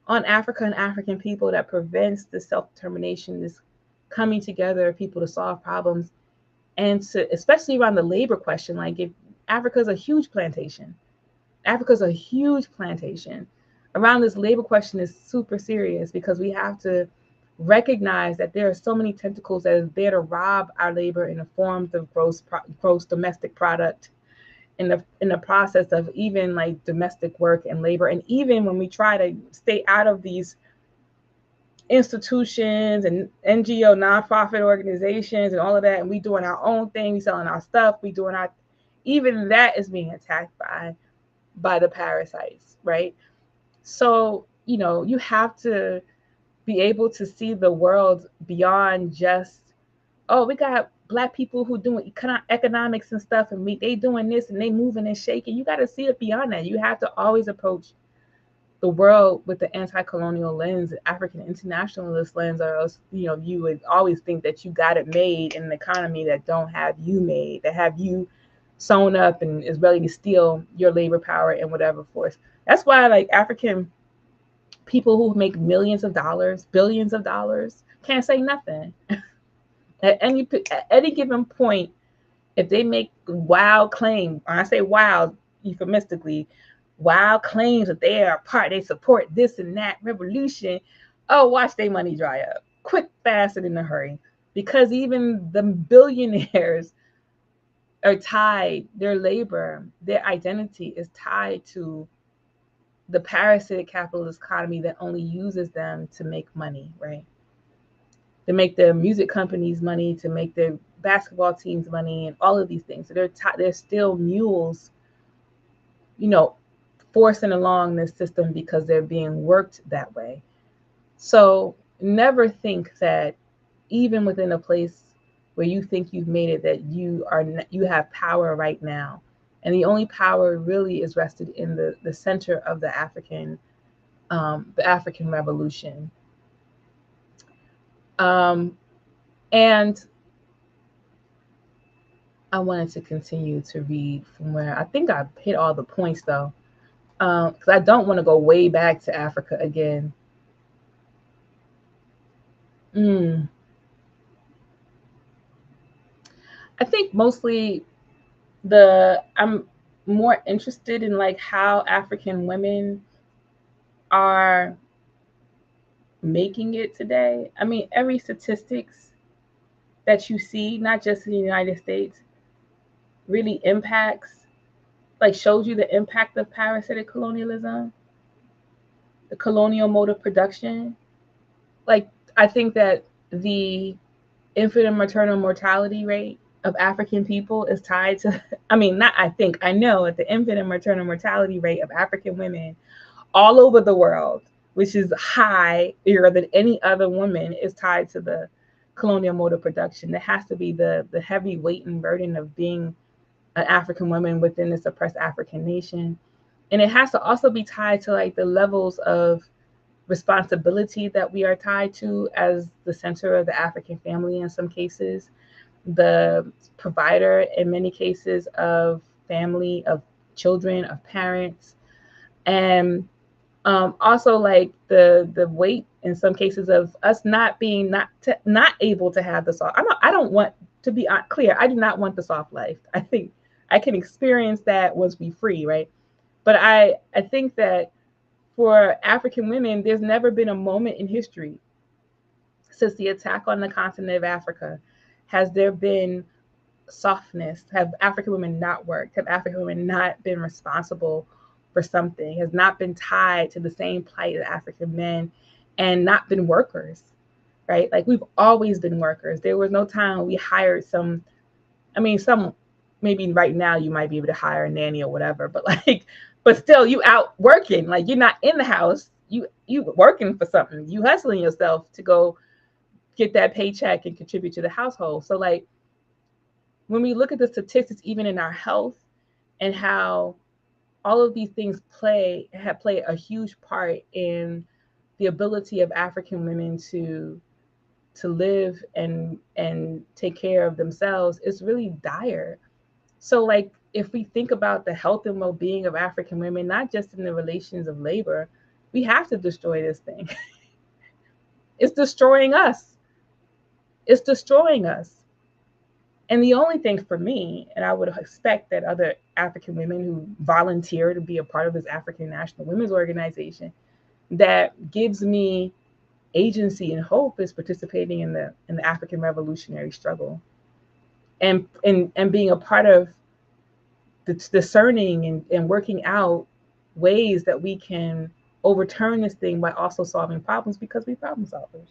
on Africa and African people that prevents the self-determination, this coming together of people to solve problems, and to, especially around the labor question. Like, if Africa's a huge plantation, around this labor question is super serious, because we have to recognize that there are so many tentacles that are there to rob our labor in the forms of gross domestic product, in the process of even like domestic work and labor. And even when we try to stay out of these institutions and NGO nonprofit organizations and all of that, and we doing our own thing, we selling our stuff, even that is being attacked by the parasites, right? So, you have to be able to see the world beyond just, oh, we got Black people who doing economics and stuff, and they doing this and they moving and shaking. You got to see it beyond that. You have to always approach the world with the anti-colonial lens, African internationalist lens, or else, you would always think that you got it made in an economy that don't have you made, that have you sewn up and is ready to steal your labor power in whatever force. That's why, like, African people who make millions of dollars, billions of dollars, can't say nothing. At any given point, if they make wild claims, I say wild euphemistically, wild claims that they support this and that revolution, oh, watch their money dry up quick, fast, and in a hurry. Because even the billionaires are tied, their labor, their identity is tied to the parasitic capitalist economy that only uses them to make money, right? To make their music companies money, to make their basketball teams money, and all of these things. So they're still mules, you know, forcing along this system because they're being worked that way. So never think that even within a place where you think you've made it, that you have power right now, and the only power really is rested in the center of the African Revolution. Um, and I wanted to continue to read from where I think I hit all the points though, because I don't want to go way back to Africa again. Mm. I think mostly I'm more interested in like how African women are making it today. I mean, every statistics that you see, not just in the United States, really impacts, like shows you the impact of parasitic colonialism, the colonial mode of production. Like, I think that the infant and maternal mortality rate of African people is tied to, I mean, not I think, I know that the infant and maternal mortality rate of African women all over the world, which is higher than any other woman, is tied to the colonial mode of production. There has to be the heavy weight and burden of being an African woman within this oppressed African nation. And it has to also be tied to like the levels of responsibility that we are tied to as the center of the African family in some cases, the provider in many cases of family, of children, of parents, and also like the weight in some cases of us not being not able to have the soft. I don't want to be clear. I do not want the soft life. I think I can experience that once we free, right? But I think that for African women, there's never been a moment in history since the attack on the continent of Africa has there been softness. Have African women not worked? Have African women not been responsible for something? Has not been tied to the same plight as African men and not been workers, right? Like we've always been workers. There was no time we hired some, I mean, some, maybe right now you might be able to hire a nanny or whatever, but like, but still you out working. Like you're not in the house. You working for something. You hustling yourself to go get that paycheck and contribute to the household. So like when we look at the statistics, even in our health, and how all of these things have played a huge part in the ability of African women to live and take care of themselves, it's really dire. So like if we think about the health and well-being of African women, not just in the relations of labor, we have to destroy this thing. It's destroying us. It's destroying us. And the only thing for me, and I would expect that other African women who volunteer to be a part of this African National Women's Organization, that gives me agency and hope, is participating in the African revolutionary struggle, and being a part of discerning and working out ways that we can overturn this thing by also solving problems, because we're problem solvers.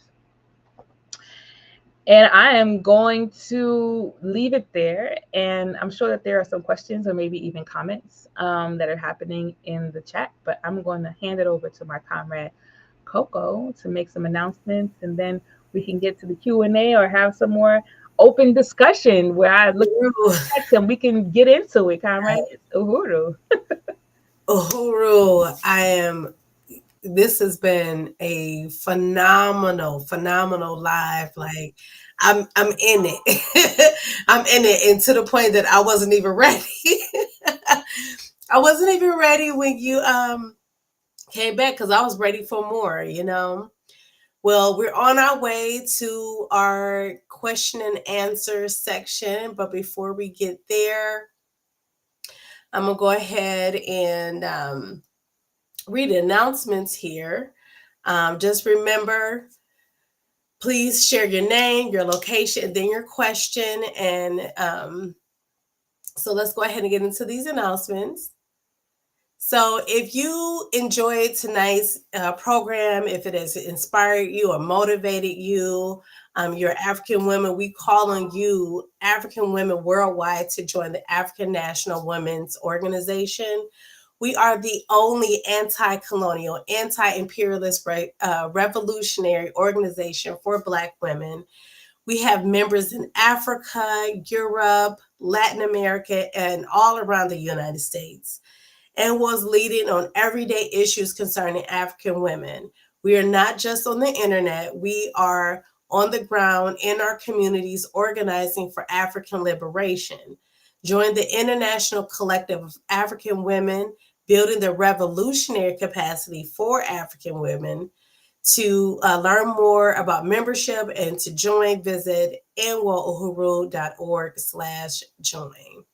And I am going to leave it there. And I'm sure that there are some questions or maybe even comments that are happening in the chat. But I'm going to hand it over to my comrade Coco to make some announcements, and then we can get to the Q&A or have some more open discussion where I look at and we can get into it, comrade. Uhuru. Uhuru, this has been a phenomenal live. Like I'm in it. I'm in it, and to the point that I wasn't even ready. I wasn't even ready when you came back, because I was ready for more, you know. Well, we're on our way to our question and answer section, but before we get there, I'm gonna go ahead and read announcements here. Just remember, please share your name, your location, and then your question. And So let's go ahead and get into these announcements. So if you enjoyed tonight's program, if it has inspired you or motivated you, you're African women, we call on you, African women worldwide, to join the African National Women's Organization. We are the only anti-colonial, anti-imperialist, revolutionary organization for Black women. We have members in Africa, Europe, Latin America, and all around the United States, and was leading on everyday issues concerning African women. We are not just on the internet, we are on the ground in our communities organizing for African liberation. Join the International Collective of African Women, building the revolutionary capacity for African women. To learn more about membership and to join, visit anwouhuru.org/join.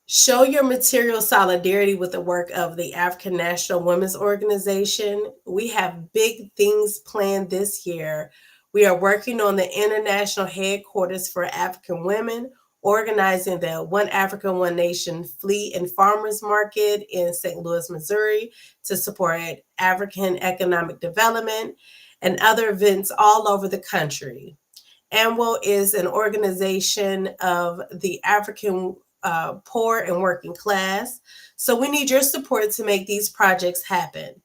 Show your material solidarity with the work of the African National Women's Organization. We have big things planned this year. We are working on the international headquarters for African women, organizing the One Africa, One Nation Flea and Farmers Market in St. Louis, Missouri, to support African economic development, and other events all over the country. AMWO is an organization of the African poor and working class. So we need your support to make these projects happen.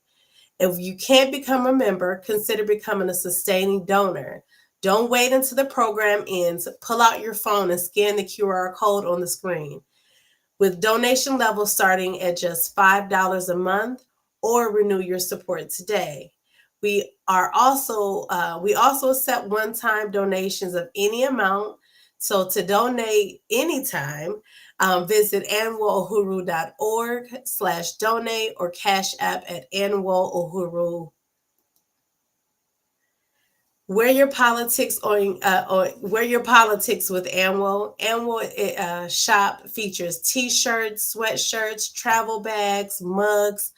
If you can't become a member, consider becoming a sustaining donor. Don't wait until the program ends. Pull out your phone and scan the QR code on the screen. With donation levels starting at just $5 a month, or renew your support today. We also accept one-time donations of any amount. So to donate anytime, visit anwouhuru.org/donate or Cash App at anwouhuru. Wear your politics with AMWO. AMWO shop features T-shirts, sweatshirts, travel bags, mugs,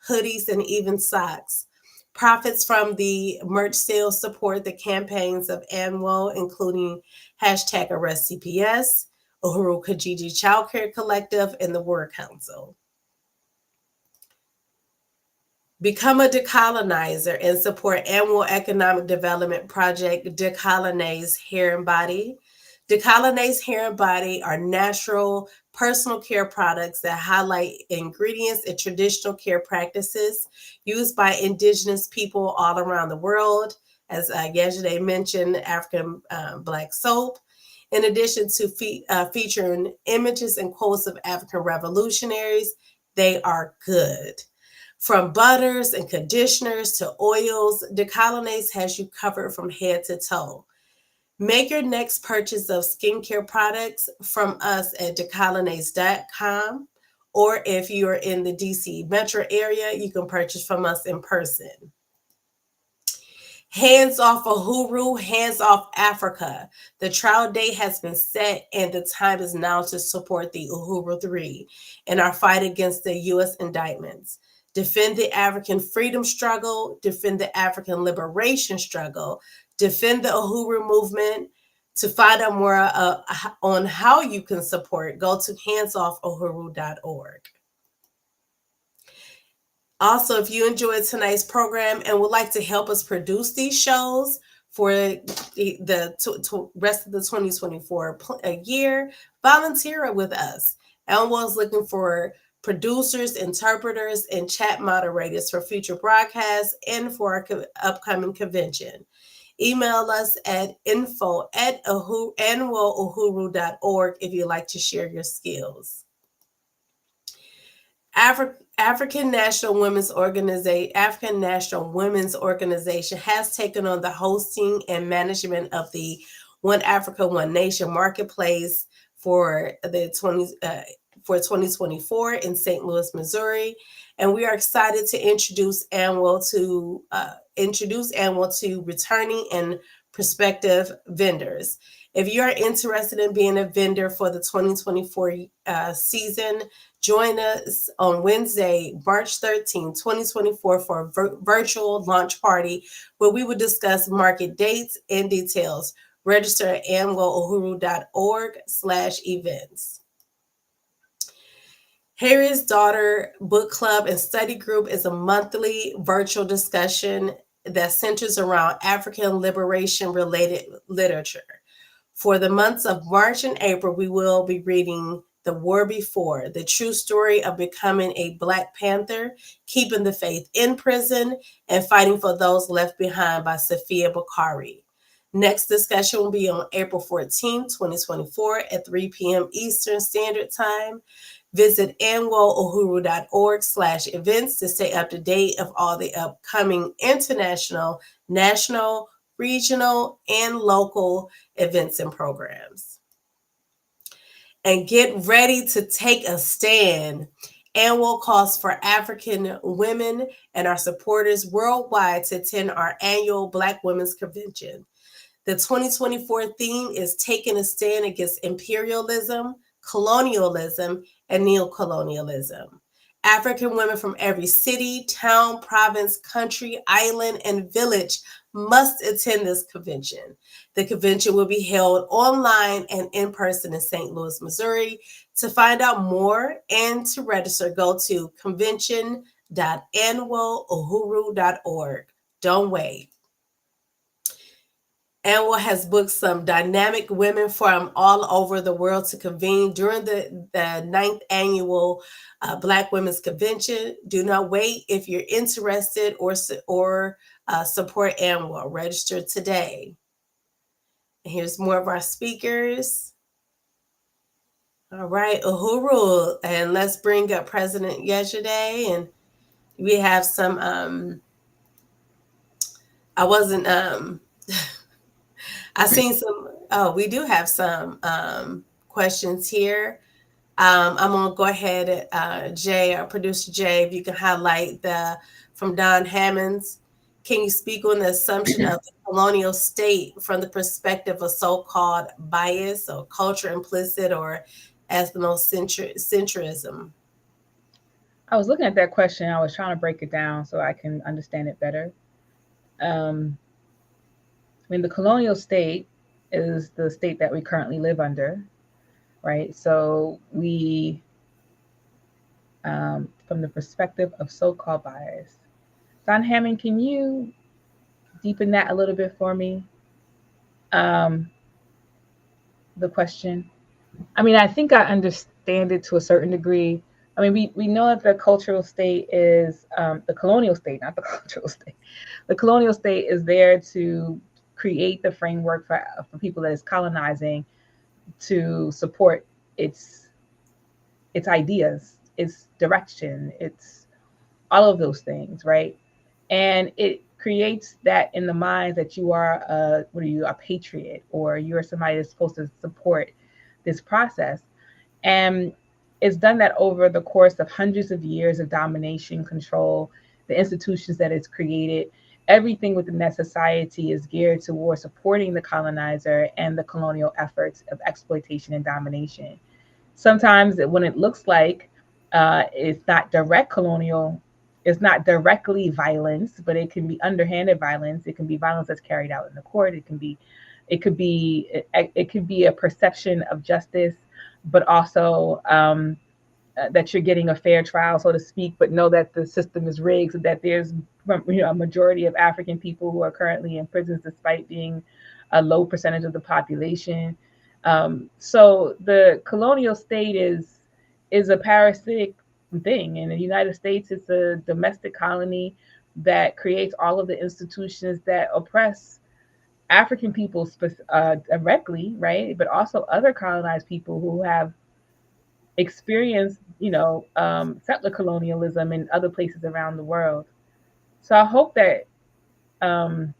hoodies, and even socks. Profits from the merch sales support the campaigns of AMWO, including #ArrestCPS, Uhuru Kijiji Child Care Collective, and the Word Council. Become a decolonizer and support AMWO Economic Development Project Decolonize Hair and Body. Decolonize Hair and Body are natural personal care products that highlight ingredients and traditional care practices used by indigenous people all around the world. As Yejide mentioned, African Black soap. In addition to featuring images and quotes of African revolutionaries, they are good. From butters and conditioners to oils, Decolonize has you covered from head to toe. Make your next purchase of skincare products from us at decolonize.com, or if you're in the DC metro area, you can purchase from us in person. Hands off Uhuru, hands off Africa. The trial date has been set, and the time is now to support the Uhuru 3 in our fight against the U.S. indictments. Defend the African freedom struggle, defend the African liberation struggle, defend the Uhuru movement. To find out more on how you can support, go to handsoffuhuru.org. Also, if you enjoyed tonight's program and would like to help us produce these shows for the rest of the 2024 year, volunteer with us. AMWO is looking for producers, interpreters, and chat moderators for future broadcasts and for our upcoming convention. Email us at info@anwouhuru.org if you'd like to share your skills. African National Women's Organization has taken on the hosting and management of the One Africa, One Nation marketplace for 2024 in St. Louis, Missouri, and we are excited to introduce AMWO to returning and prospective vendors. If you are interested in being a vendor for the 2024 season, join us on Wednesday, March 13, 2024 for a virtual launch party where we will discuss market dates and details. Register at amwohuru.org/events. Harriet's Daughter Book Club and Study Group is a monthly virtual discussion that centers around African liberation related literature. For the months of March and April, we will be reading The War Before, the true story of becoming a Black Panther, keeping the faith in prison, and fighting for those left behind by Safia Bukhari. Next discussion will be on April 14, 2024 at 3 p.m. Eastern Standard Time. Visit anwohuru.org/events to stay up to date of all the upcoming international, national, regional, and local events and programs. And get ready to take a stand. AWML calls for African women and our supporters worldwide to attend our annual Black Women's Convention. The 2024 theme is Taking a Stand Against Imperialism, Colonialism, and Neocolonialism. African women from every city, town, province, country, island, and village must attend this convention. The convention will be held online and in person in St. Louis, Missouri. To find out more and to register, go to convention.anwohuru.org. Don't wait. AWML has booked some dynamic women from all over the world to convene during the 9th annual Black Women's Convention. Do not wait. If you're interested or support AWML, register today. And here's more of our speakers. All right, Uhuru, and let's bring up President Yejide, and we have some. I wasn't. I seen some. Oh, we do have some questions here. I'm gonna go ahead, Jay, our producer Jay, if you can highlight from Don Hammonds. Can you speak on the assumption of the colonial state from the perspective of so-called bias or culture implicit or ethnocentrism? I was looking at that question. I was trying to break it down so I can understand it better. I mean, the colonial state is the state that we currently live under, right? So we, from the perspective of so-called bias, Don Hammond, can you deepen that a little bit for me? The question. I mean, I think I understand it to a certain degree. I mean, we know that the cultural state is the colonial state, not the cultural state. The colonial state is there to create the framework for people that is colonizing to support its ideas, its direction, its all of those things, right? And it creates that in the minds that you are a patriot, or you're somebody that's supposed to support this process. And it's done that over the course of hundreds of years of domination, control, the institutions that it's created. Everything within that society is geared towards supporting the colonizer and the colonial efforts of exploitation and domination. Sometimes when it looks like it's not direct colonial, it's not directly violence, but it can be underhanded violence. It can be violence that's carried out in the court. It could be a perception of justice, but also that you're getting a fair trial, so to speak, but know that the system is rigged, so that there's a majority of African people who are currently in prisons despite being a low percentage of the population. So the colonial state is a parasitic thing. In the United States, it's a domestic colony that creates all of the institutions that oppress African people directly, right? But also other colonized people who have experienced, settler colonialism in other places around the world. So I hope that that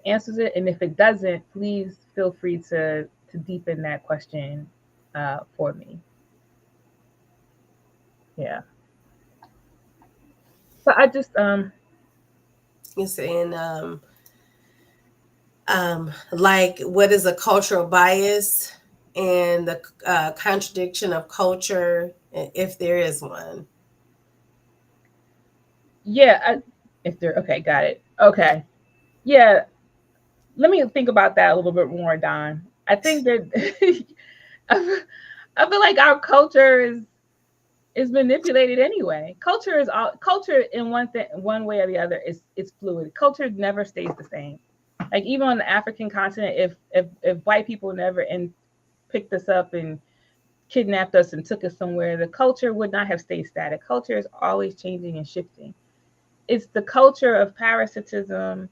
answers it. And if it doesn't, please feel free to deepen that question for me. Yeah. So I just You're saying like what is a cultural bias and the contradiction of culture, if there is one. if they're okay, got it. Okay. Yeah. let me think about that a little bit more, Don. I think that I feel like our culture is manipulated anyway. Culture is all culture in one thing, one way or the other is it's fluid. Culture never stays the same. Like even on the African continent, if white people never picked us up and kidnapped us and took us somewhere, the culture would not have stayed static. Culture is always changing and shifting. It's the culture of parasitism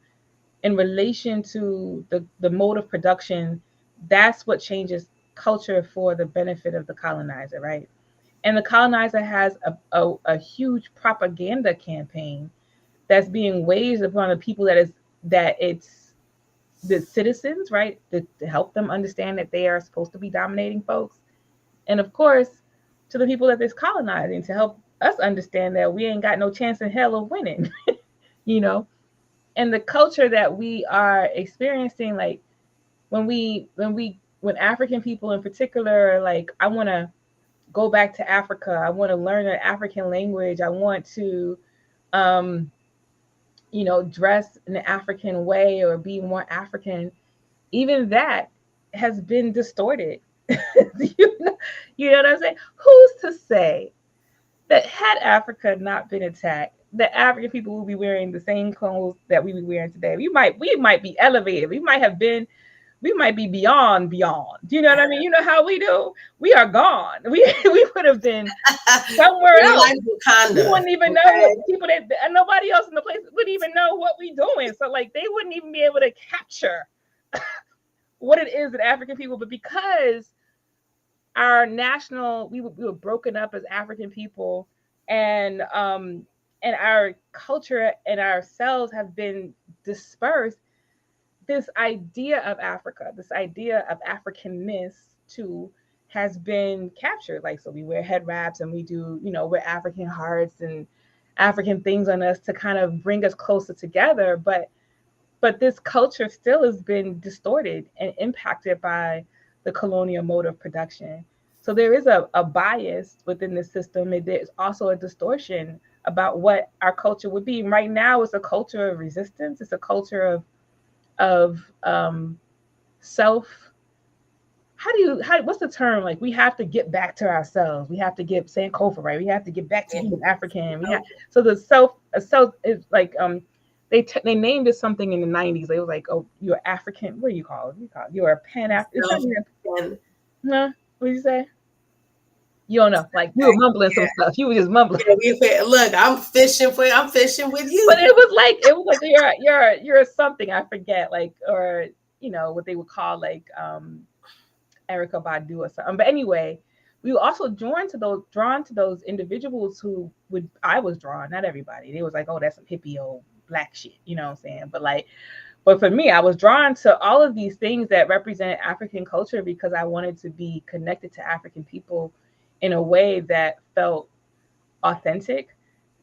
in relation to the mode of production. That's what changes culture for the benefit of the colonizer, right? And the colonizer has a huge propaganda campaign that's being waged upon the people that it's the citizens, right? To help them understand that they are supposed to be dominating folks. And of course, to the people that it's colonizing to help us understand that we ain't got no chance in hell of winning, you know? And the culture that we are experiencing, like when African people in particular are like, I want to go back to Africa. I want to learn an African language. I want to, um, dress in an African way or be more African. Even that has been distorted. you, know, you know what I'm saying? Who's to say that had Africa not been attacked, the African people will be wearing the same clothes that we be wearing today? We might be elevated. We might be beyond. Do you know what I mean? You know how we do? We are gone. We would have been somewhere We're else. like You Wakanda. wouldn't even know what Okay. people that and nobody else in the place wouldn't even know what we doing. So like they wouldn't even be able to capture what it is that African people, but because our national we were broken up as African people and our culture and ourselves have been dispersed, this idea of Africa, this idea of Africanness too has been captured. Like, so we wear head wraps and we do, wear African hearts and African things on us to kind of bring us closer together. But this culture still has been distorted and impacted by the colonial mode of production. So there is a bias within the system, and there's also a distortion about what our culture would be. Right now, it's a culture of resistance. It's a culture of self. What's the term? Like, we have to get back to ourselves. We have to get Sankofa, right? We have to get back to being African. So the self is like they named it something in the 90s. They was like, oh, you're African. What do you call it? You're a Pan African. No, what did you say? You don't know. Like, you were mumbling some stuff. You were just mumbling. Look, I'm fishing with you. But it was like you're something I forget, like, or what they would call like Erica Badu or something. But anyway, we were also drawn to those individuals who would I was drawn, not everybody. They was like, oh, that's some hippie old black shit, you know what I'm saying? But for me, I was drawn to all of these things that represent African culture because I wanted to be connected to African people in a way that felt authentic.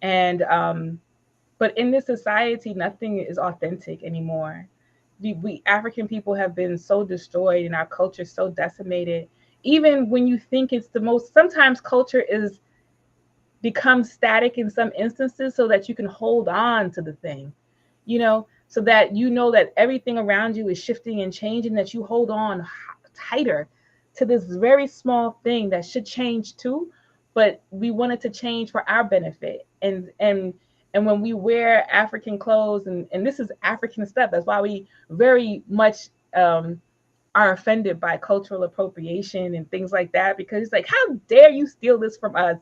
And but in this society, nothing is authentic anymore. We African people have been so destroyed and our culture so decimated. Even when you think it's the most, sometimes culture is becomes static in some instances so that you can hold on to the thing, so that that everything around you is shifting and changing, that you hold on tighter to this very small thing that should change too, but we want it to change for our benefit. And when we wear African clothes, and this is African stuff, that's why we very much are offended by cultural appropriation and things like that, because it's like, how dare you steal this from us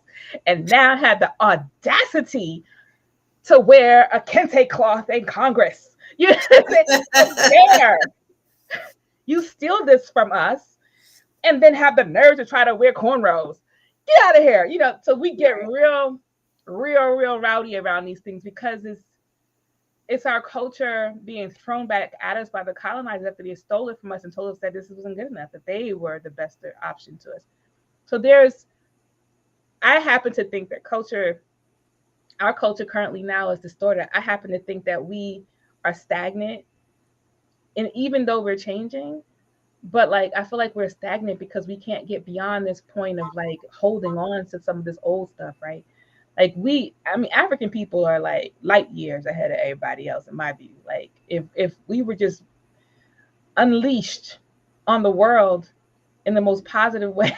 and now have the audacity to wear a kente cloth in Congress? You how dare you steal this from us and then have the nerve to try to wear cornrows? Get out of here. So we get real rowdy around these things because it's our culture being thrown back at us by the colonizers after they stole it from us and told us that this wasn't good enough, that they were the best option to us. So I happen to think that our culture currently now is distorted. I happen to think that we are stagnant. And even though we're changing, but like, I feel like we're stagnant because we can't get beyond this point of like holding on to some of this old stuff, right? Like African people are like light years ahead of everybody else in my view. Like if we were just unleashed on the world in the most positive way,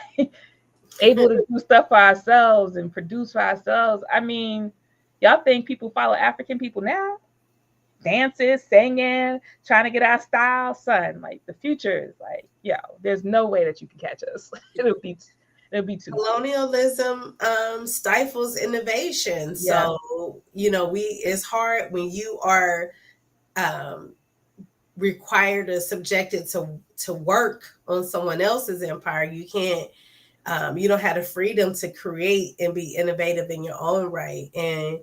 able to do stuff for ourselves and produce for ourselves. I mean, y'all think people follow African people now? Dances, singing, trying to get our style, son. Like the future is like, yo, there's no way that you can catch us. It'll be too. Colonialism stifles innovation. Yeah. So, it's hard when you are um, required or subjected to work on someone else's empire. You don't have the freedom to create and be innovative in your own right. And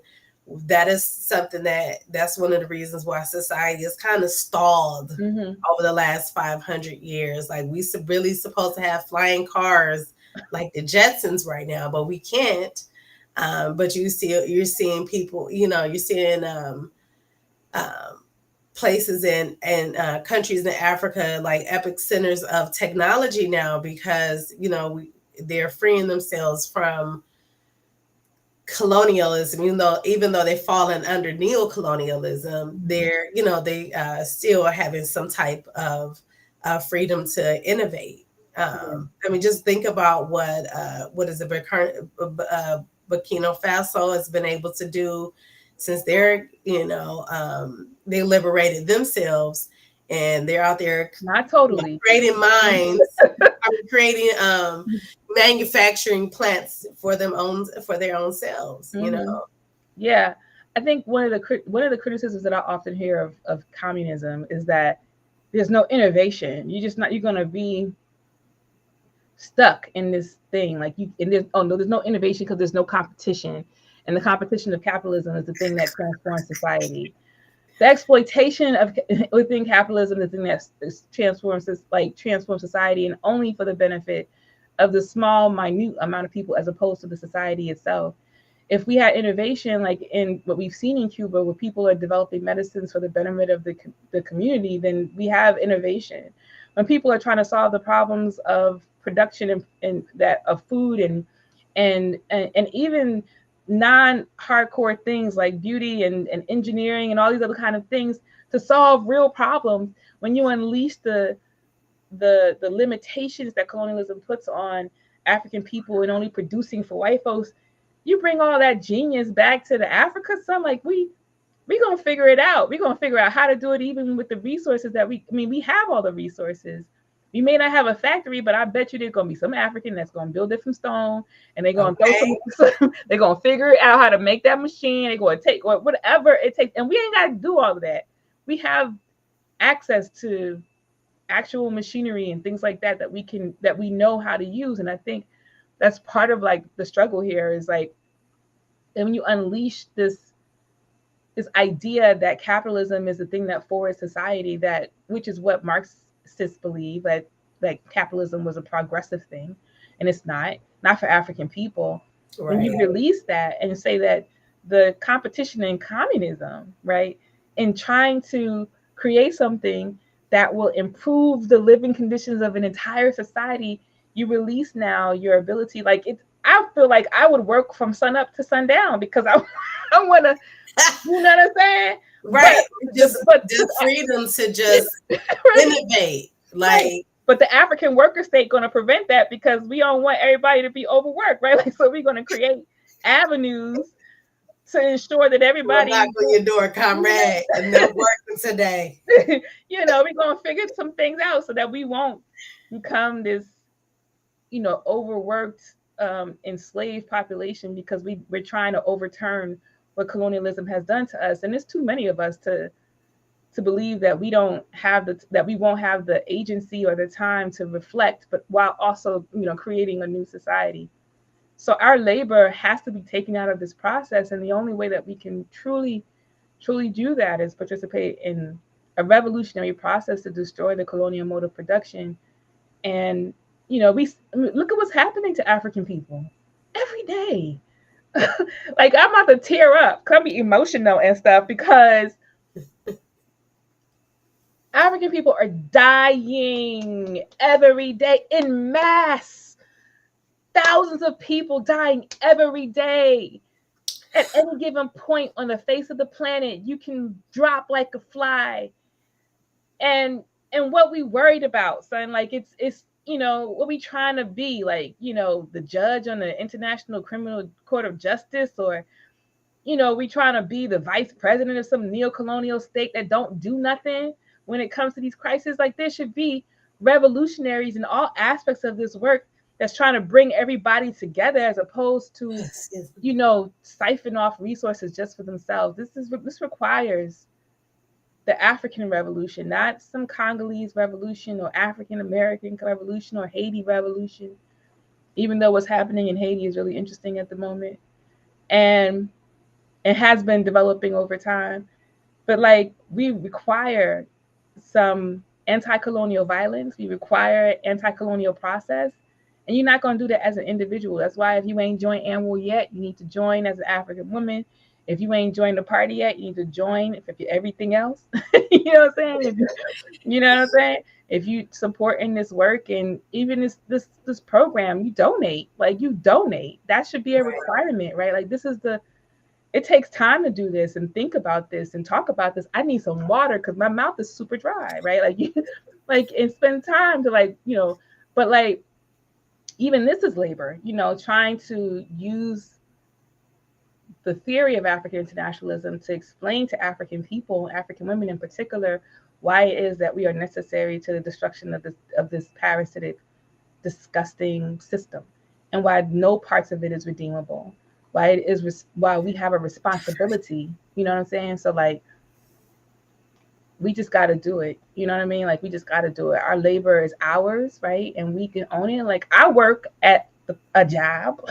that is something that's one of the reasons why society is kind of stalled over the last 500 years. Like we really supposed to have flying cars like the Jetsons right now, but we can't. But you're seeing people, you're seeing places and countries in Africa like epic centers of technology now because they're freeing themselves from colonialism. Even though they've fallen under neo-colonialism, they still are having some type of freedom to innovate. I mean, just think about what is it, Burkina Faso has been able to do since they liberated themselves, and they're out there Not totally. creating mines, creating manufacturing plants for their own selves. Yeah, I think one of the criticisms that I often hear of communism is that there's no innovation. You're gonna be stuck in this thing. Like there's no innovation because there's no competition, and the competition of capitalism is the thing that transforms society. The exploitation of within capitalism, the thing that transforms society, and only for the benefit of the small, minute amount of people, as opposed to the society itself. If we had innovation, like in what we've seen in Cuba, where people are developing medicines for the betterment of the community, then we have innovation. When people are trying to solve the problems of production and that of food and even non-hardcore things like beauty and engineering and all these other kind of things to solve real problems, when you unleash the limitations that colonialism puts on African people and only producing for white folks, you bring all that genius back to the Africa. So I'm like, we gonna figure it out. We're gonna figure out how to do it, even with the resources that we have all the resources. We may not have a factory, but I bet you there's gonna be some African that's gonna build it from stone, and they're gonna they're gonna figure out how to make that machine. They're gonna take whatever it takes, and we ain't gotta do all of that. We have access to actual machinery and things like that that we know how to use. And I think that's part of like the struggle here is like, and when you unleash this idea that capitalism is the thing that forwards society, which is what Marxists believe, that capitalism was a progressive thing, and it's not for African people. Right. When you release that and say that the competition in communism, right, in trying to create something that will improve the living conditions of an entire society, you release now your ability. I feel like I would work from sun up to sundown because I want to, you know what I'm saying? Right. But the freedom to just innovate. Like, but the African worker state going to prevent that because we don't want everybody to be overworked, right? Like, so we're going to create avenues to ensure that everybody knock on your door, comrade, and not working today. We're going to figure some things out so that we won't become this, overworked, enslaved population, because we're trying to overturn what colonialism has done to us. And there's too many of us to believe that we won't have the agency or the time to reflect, but while also, creating a new society. So our labor has to be taken out of this process. And the only way that we can truly, truly do that is participate in a revolutionary process to destroy the colonial mode of production. And, we look at what's happening to African people every day. Like, I'm about to tear up, come be emotional and stuff, because African people are dying every day in mass. Thousands of people dying every day. At any given point on the face of the planet, you can drop like a fly. And and what we worried about, son. Like it's what we trying to be, like, the judge on the International Criminal Court of Justice, or we trying to be the vice president of some neo-colonial state that don't do nothing when it comes to these crises. Like, there should be revolutionaries in all aspects of this work that's trying to bring everybody together, as opposed to Yes, yes. siphon off resources just for themselves. This requires the African revolution, not some Congolese revolution or African American revolution or Haiti revolution, even though what's happening in Haiti is really interesting at the moment. And it has been developing over time. But like, we require some anti-colonial violence. We require anti-colonial process. And you're not going to do that as an individual. That's why, if you ain't joined AMWO yet, you need to join as an African woman. If you ain't joined the party yet, you need to join. If you're everything else, you know what I'm saying? You know what I'm saying? If you supporting this work, and even this program, you donate. Like, you donate. That should be a requirement, right? Like, it takes time to do this and think about this and talk about this. I need some water because my mouth is super dry, right? Like, and spend time to but like, even this is labor, trying to use the theory of African internationalism to explain to African people, African women in particular, why it is that we are necessary to the destruction of this parasitic, disgusting system, and why no parts of it is redeemable. Why we have a responsibility. You know what I'm saying? So like, we just got to do it. You know what I mean? Like, we just got to do it. Our labor is ours, right? And we can own it. Like, I work at a job.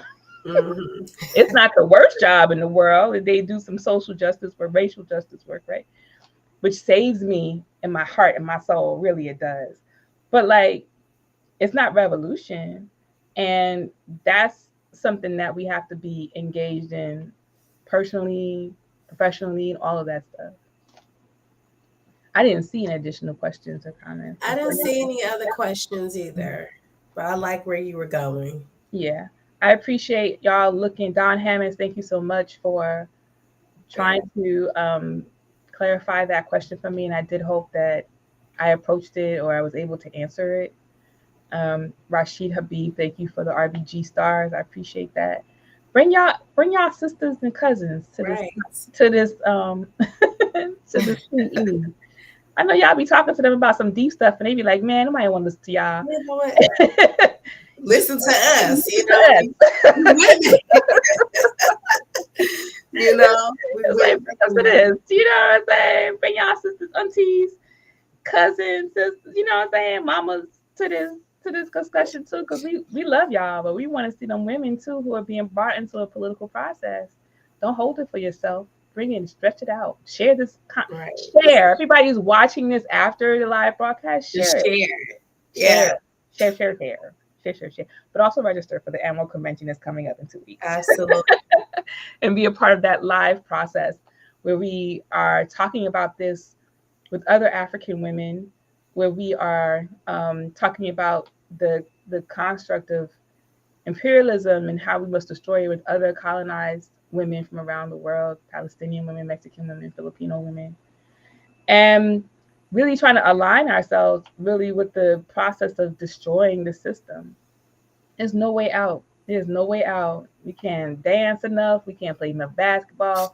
Mm-hmm. It's not the worst job in the world. They do some social justice or racial justice work, right? Which saves me in my heart and my soul. Really, it does. But like, it's not revolution. And that's something that we have to be engaged in personally, professionally, and all of that stuff. I didn't see any additional questions or comments. I didn't see any other questions either, but I like where you were going. Yeah. I appreciate y'all looking. Don Hammonds, thank you so much for trying to clarify that question for me. And I did hope that I approached it, or I was able to answer it. Rashid Habib, thank you for the RBG stars. I appreciate that. Bring y'all sisters and cousins to this to this CE. I know y'all be talking to them about some deep stuff, and they be like, "Man, nobody want to listen to y'all." You know what? Listen to us, you know. You know, because it is. You know what I'm saying? Bring y'all sisters, aunties, cousins, you know what I'm saying, mamas to this discussion too, because we love y'all, but we want to see them women too who are being brought into a political process. Don't hold it for yourself. Bring it and stretch it out. Share this. Share. Everybody who's watching this after the live broadcast, share it. Yeah. Share. But also register for the annual convention that's coming up in 2 weeks. Absolutely. And be a part of that live process where we are talking about this with other African women, where we are talking about the construct of imperialism and how we must destroy it with other colonized women from around the world, Palestinian women, Mexican women, Filipino women, and really trying to align ourselves really with the process of destroying the system. There's no way out. There's no way out. We can't dance enough. We can't play enough basketball.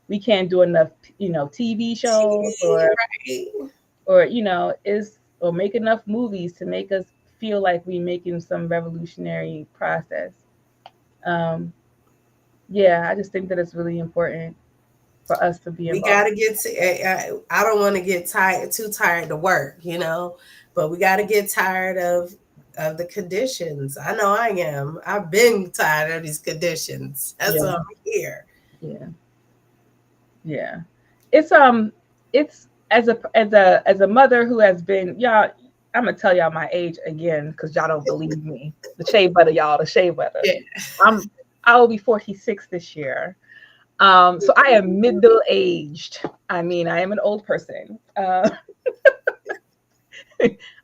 We can't do enough, TV shows or make enough movies to make us feel like we're making some revolutionary process. I just think that it's really important for us to be involved. We got to get to, I don't want to get too tired to work, but we got to get tired of the conditions. I know I am. I've been tired of these conditions. That's why I'm here. Yeah. It's as a mother who has been, y'all, I'm gonna tell y'all my age again because y'all don't believe me. The shea butter, y'all, the shea butter. Yeah. I will be 46 this year. So I am middle-aged. I mean, I am an old person. I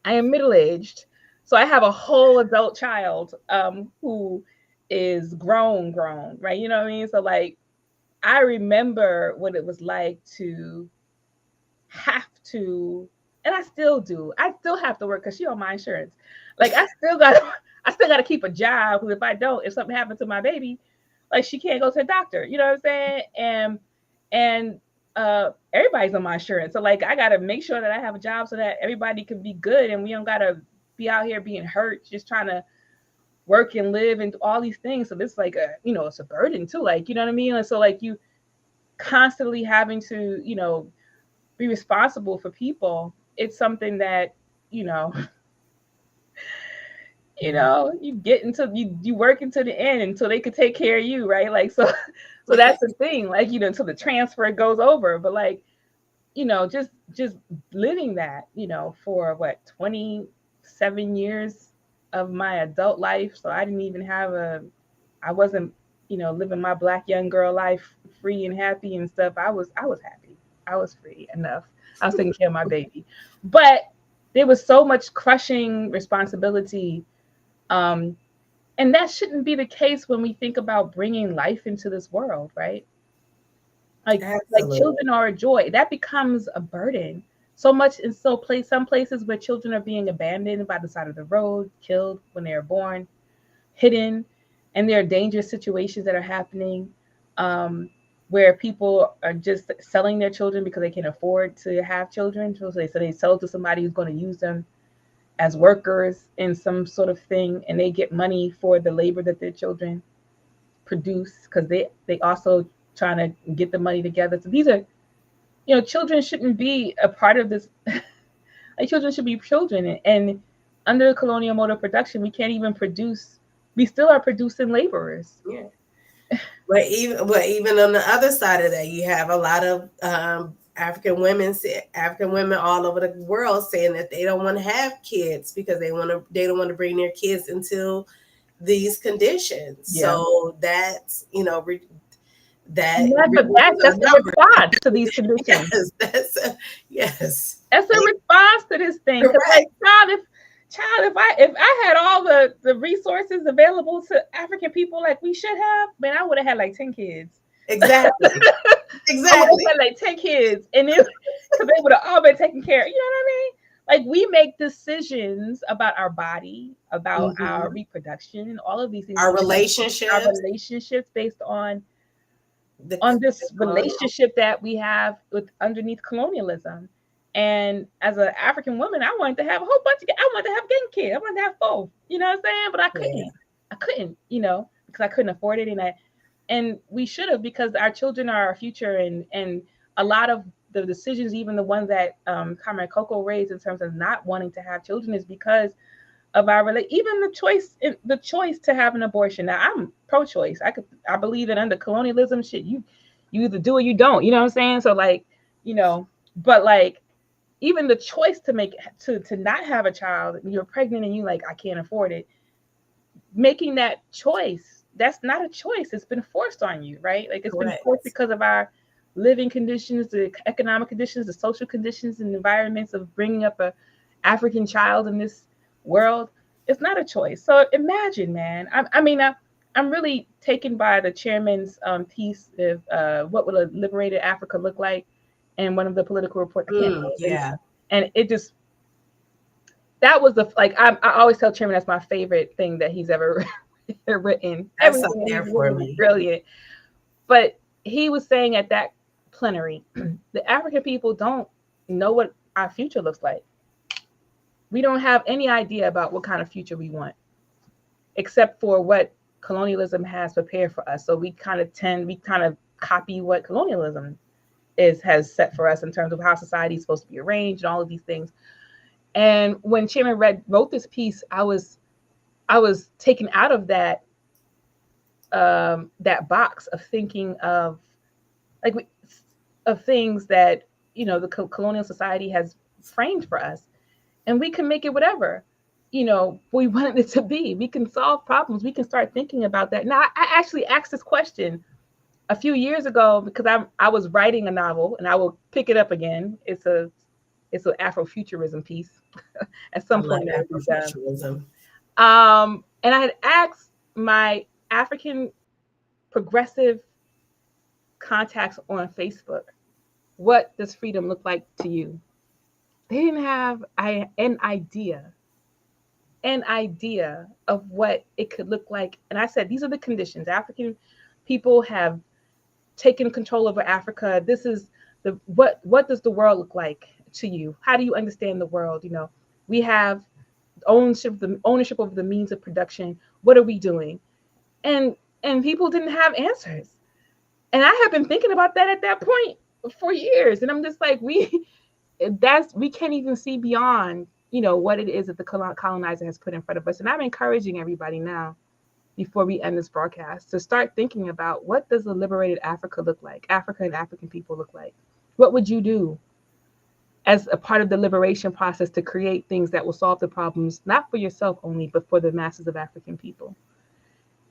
am middle-aged. So I have a whole adult child who is grown, right? You know what I mean? So like, I remember what it was like to have to, and I still do. I still have to work because she on my insurance. Like I still gotta keep a job. Because if I don't, if something happens to my baby, like she can't go to the doctor. You know what I'm saying? And everybody's on my insurance. So like I gotta make sure that I have a job so that everybody can be good and we don't gotta be out here being hurt, just trying to work and live and all these things. So this like it's a burden too. Like, you know what I mean? And so like you constantly having to, be responsible for people. It's something that, you know, you get until you work until the end until they could take care of you, right? Like so that's the thing, like, until the transfer goes over. But like, just living that, for what, 27 years of my adult life. So I didn't even I wasn't, living my Black young girl life free and happy and stuff. I was happy. I was free enough. I was taking care of my baby. But there was so much crushing responsibility. And that shouldn't be the case when we think about bringing life into this world, right? Like children are a joy. That becomes a burden. So much in some places where children are being abandoned by the side of the road, killed when they are born, hidden, and there are dangerous situations that are happening, where people are just selling their children because they can afford to have children. So they sell to somebody who's going to use them as workers in some sort of thing, and they get money for the labor that their children produce because they also trying to get the money together. So these are, children shouldn't be a part of this. Like children should be children, and under colonial mode of production, we can't even produce. We still are producing laborers. Yeah. But even on the other side of that, you have a lot of African women all over the world saying that they don't want to have kids because they don't want to bring their kids into these conditions. Yeah. So that's that's a response to these conditions. Yes, that's a response to this thing. Like, child, if I had all the resources available to African people like we should have, man, I would have had like 10 kids. Exactly. I would have had like 10 kids, and then because they would have all been taken care of. You know what I mean? Like we make decisions about our body, about our reproduction, and all of these things. Our relationships based on this relationship that we have with underneath colonialism. And as an African woman, I wanted to have a whole bunch of, I wanted to have gang kids. I wanted to have both, you know what I'm saying? But I couldn't, because I couldn't afford it. And we should have, because our children are our future. And a lot of the decisions, even the ones that Comrade Coco raised in terms of not wanting to have children, is because of our even the choice to have an abortion. Now I'm pro-choice. I believe that under colonialism shit, you either do or you don't, you know what I'm saying? So like, but like even the choice to make to not have a child, you're pregnant and you like, I can't afford it. Making that choice, that's not a choice. It's been forced on you, right? Like it's been forced because of our living conditions, the economic conditions, the social conditions and environments of bringing up a African child in this world. It's not a choice. So imagine, man. I'm really taken by the chairman's piece of what would a liberated Africa look like, and one of the political reports. And it just, that was I always tell Chairman that's my favorite thing that he's ever written. Everything there for me. Brilliant. But he was saying at that plenary, the African people don't know what our future looks like. We don't have any idea about what kind of future we want, except for what colonialism has prepared for us. So we kind of copy what colonialism has set for us in terms of how society is supposed to be arranged and all of these things. And when Chairman wrote this piece, I was taken out of that box of thinking of things that the colonial society has framed for us. And we can make it whatever, we want it to be. We can solve problems. We can start thinking about that. Now, I actually asked this question a few years ago because I was writing a novel, and I will pick it up again. It's an Afrofuturism piece at some point. Afrofuturism. And I had asked my African progressive contacts on Facebook, what does freedom look like to you? they didn't have an idea of what it could look like. And I said, these are the conditions. African people have taken control over Africa. This is the what does the world look like to you? How do you understand the world? You know, we have ownership of the means of production. What are we doing? And people didn't have answers. And I have been thinking about that at that point for years. And I'm just like, we can't even see beyond, you know, what it is that the colonizer has put in front of us. And I'm encouraging everybody now, before we end this broadcast, to start thinking about, what does a liberated Africa look like? Africa and African people look like? What would you do as a part of the liberation process to create things that will solve the problems, not for yourself only, but for the masses of African people?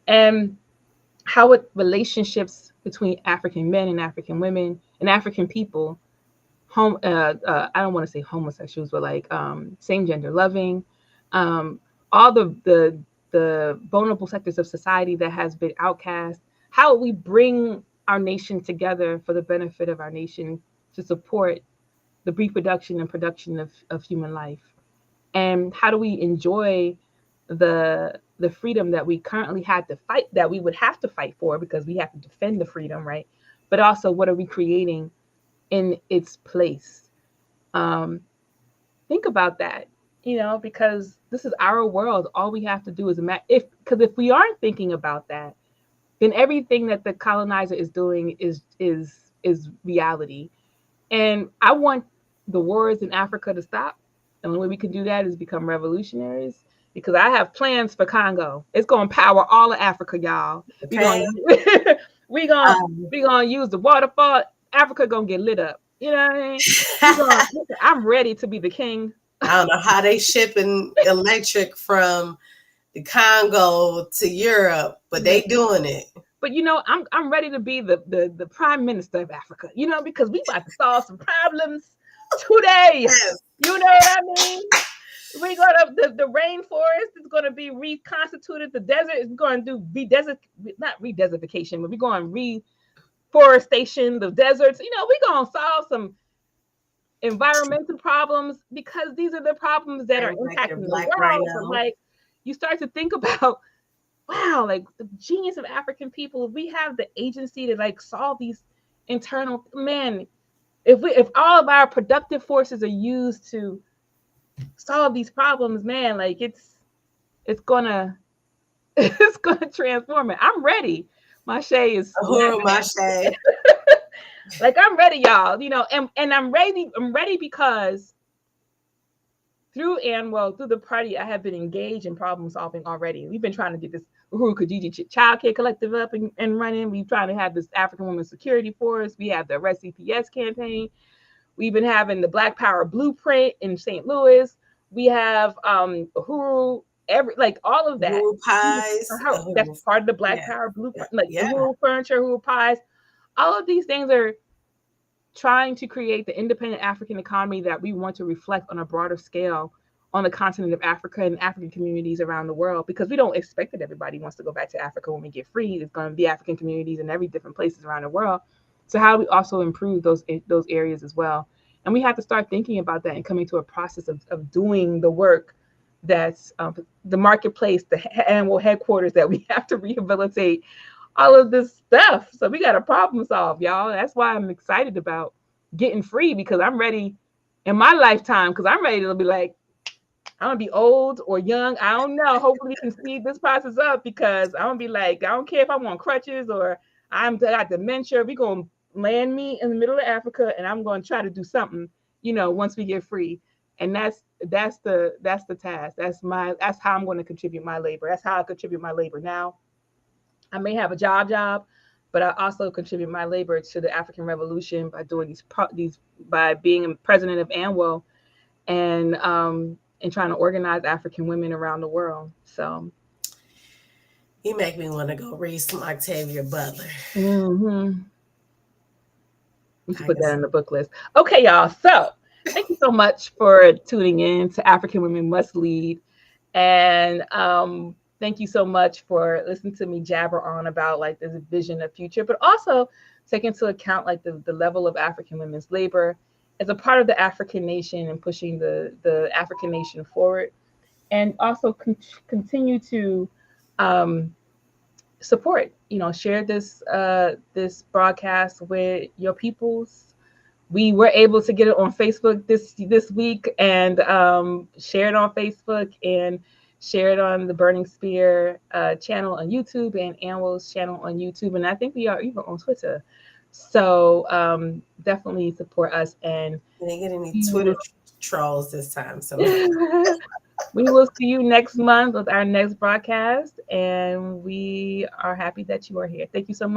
And how would relationships between African men and African women and African people, I don't want to say homosexuals, but like same gender loving, all the vulnerable sectors of society that has been outcast, how we bring our nation together for the benefit of our nation to support the reproduction and production of human life, and how do we enjoy the freedom that we currently had to fight, that we would have to fight for, because we have to defend the freedom, right? But also, what are we creating in its place? Think about that, you know, because this is our world. All we have to do is because if we aren't thinking about that, then everything that the colonizer is doing is reality. And I want the wars in Africa to stop. And the way we can do that is become revolutionaries. Because I have plans for Congo. It's gonna power all of Africa, y'all. Okay. We gonna use the waterfall. Africa gonna get lit up. You know what I mean? I'm ready to be the king. I don't know how they shipping electric from the Congo to Europe, but they doing it. But you know, I'm ready to be the prime minister of Africa. You know, because we about to solve some problems today. Yes. You know what I mean? We're gonna the rainforest is gonna be reconstituted. The desert is going to do not redesertification, but we're going reforestation. The deserts, you know, we're gonna solve some environmental problems, because these are the problems that are impacting the world. Right, so like, you start to think about, wow, like the genius of African people. If we have the agency to like solve these internal, man, if all of our productive forces are used to solve these problems, man, like it's gonna it's gonna transform it. I'm ready. Mache is Mache. Like, I'm ready, y'all. You know, and I'm ready. I'm ready because through the party, I have been engaged in problem solving already. We've been trying to get this Uhuru Kijiji Child Care Collective up and running. We've tried to have this African Women's Security Force. We have the Arrest CPS campaign. We've been having the Black Power Blueprint in St. Louis. We have Uhuru, all of that. Uhuru Pies. That's part of the Black Power Blueprint. Uhuru Furniture, Uhuru Pies. All of these things are trying to create the independent African economy that we want to reflect on a broader scale on the continent of Africa and African communities around the world, because we don't expect that everybody wants to go back to Africa when we get free. There's going to be African communities in every different places around the world. So how do we also improve those areas as well? And we have to start thinking about that and coming to a process of doing the work that's the marketplace, the animal headquarters that we have to rehabilitate, all of this stuff. So we got a problem solve, y'all. That's why I'm excited about getting free, because I'm ready in my lifetime, because I'm ready to be like, I'm gonna be old or young. I don't know. Hopefully we can speed this process up, because I'm gonna be like, I don't care if I'm on crutches or I'm got dementia. We're gonna land me in the middle of Africa, and I'm gonna try to do something, you know, once we get free. And that's the task. That's how I'm going to contribute my labor. That's how I contribute my labor now. I may have a job, but I also contribute my labor to the African Revolution by doing by being president of AWML and trying to organize African women around the world. So you make me want to go read some Octavia Butler. Mm-hmm. We should put that on the book list. Okay, y'all. So thank you so much for tuning in to African Women Must Lead. And thank you so much for listening to me jabber on about like this vision of future, but also take into account like the level of African women's labor as a part of the African nation and pushing the African nation forward, and also continue to um, support. Share this broadcast with your peoples. We were able to get it on Facebook this week, and share it on Facebook, and share it on the Burning Spear channel on YouTube, and AWML's channel on YouTube, and I think we are even on Twitter. So definitely support us, and You didn't get any we Twitter will, trolls this time. So we will see you next month with our next broadcast, and we are happy that you are here. Thank you so much.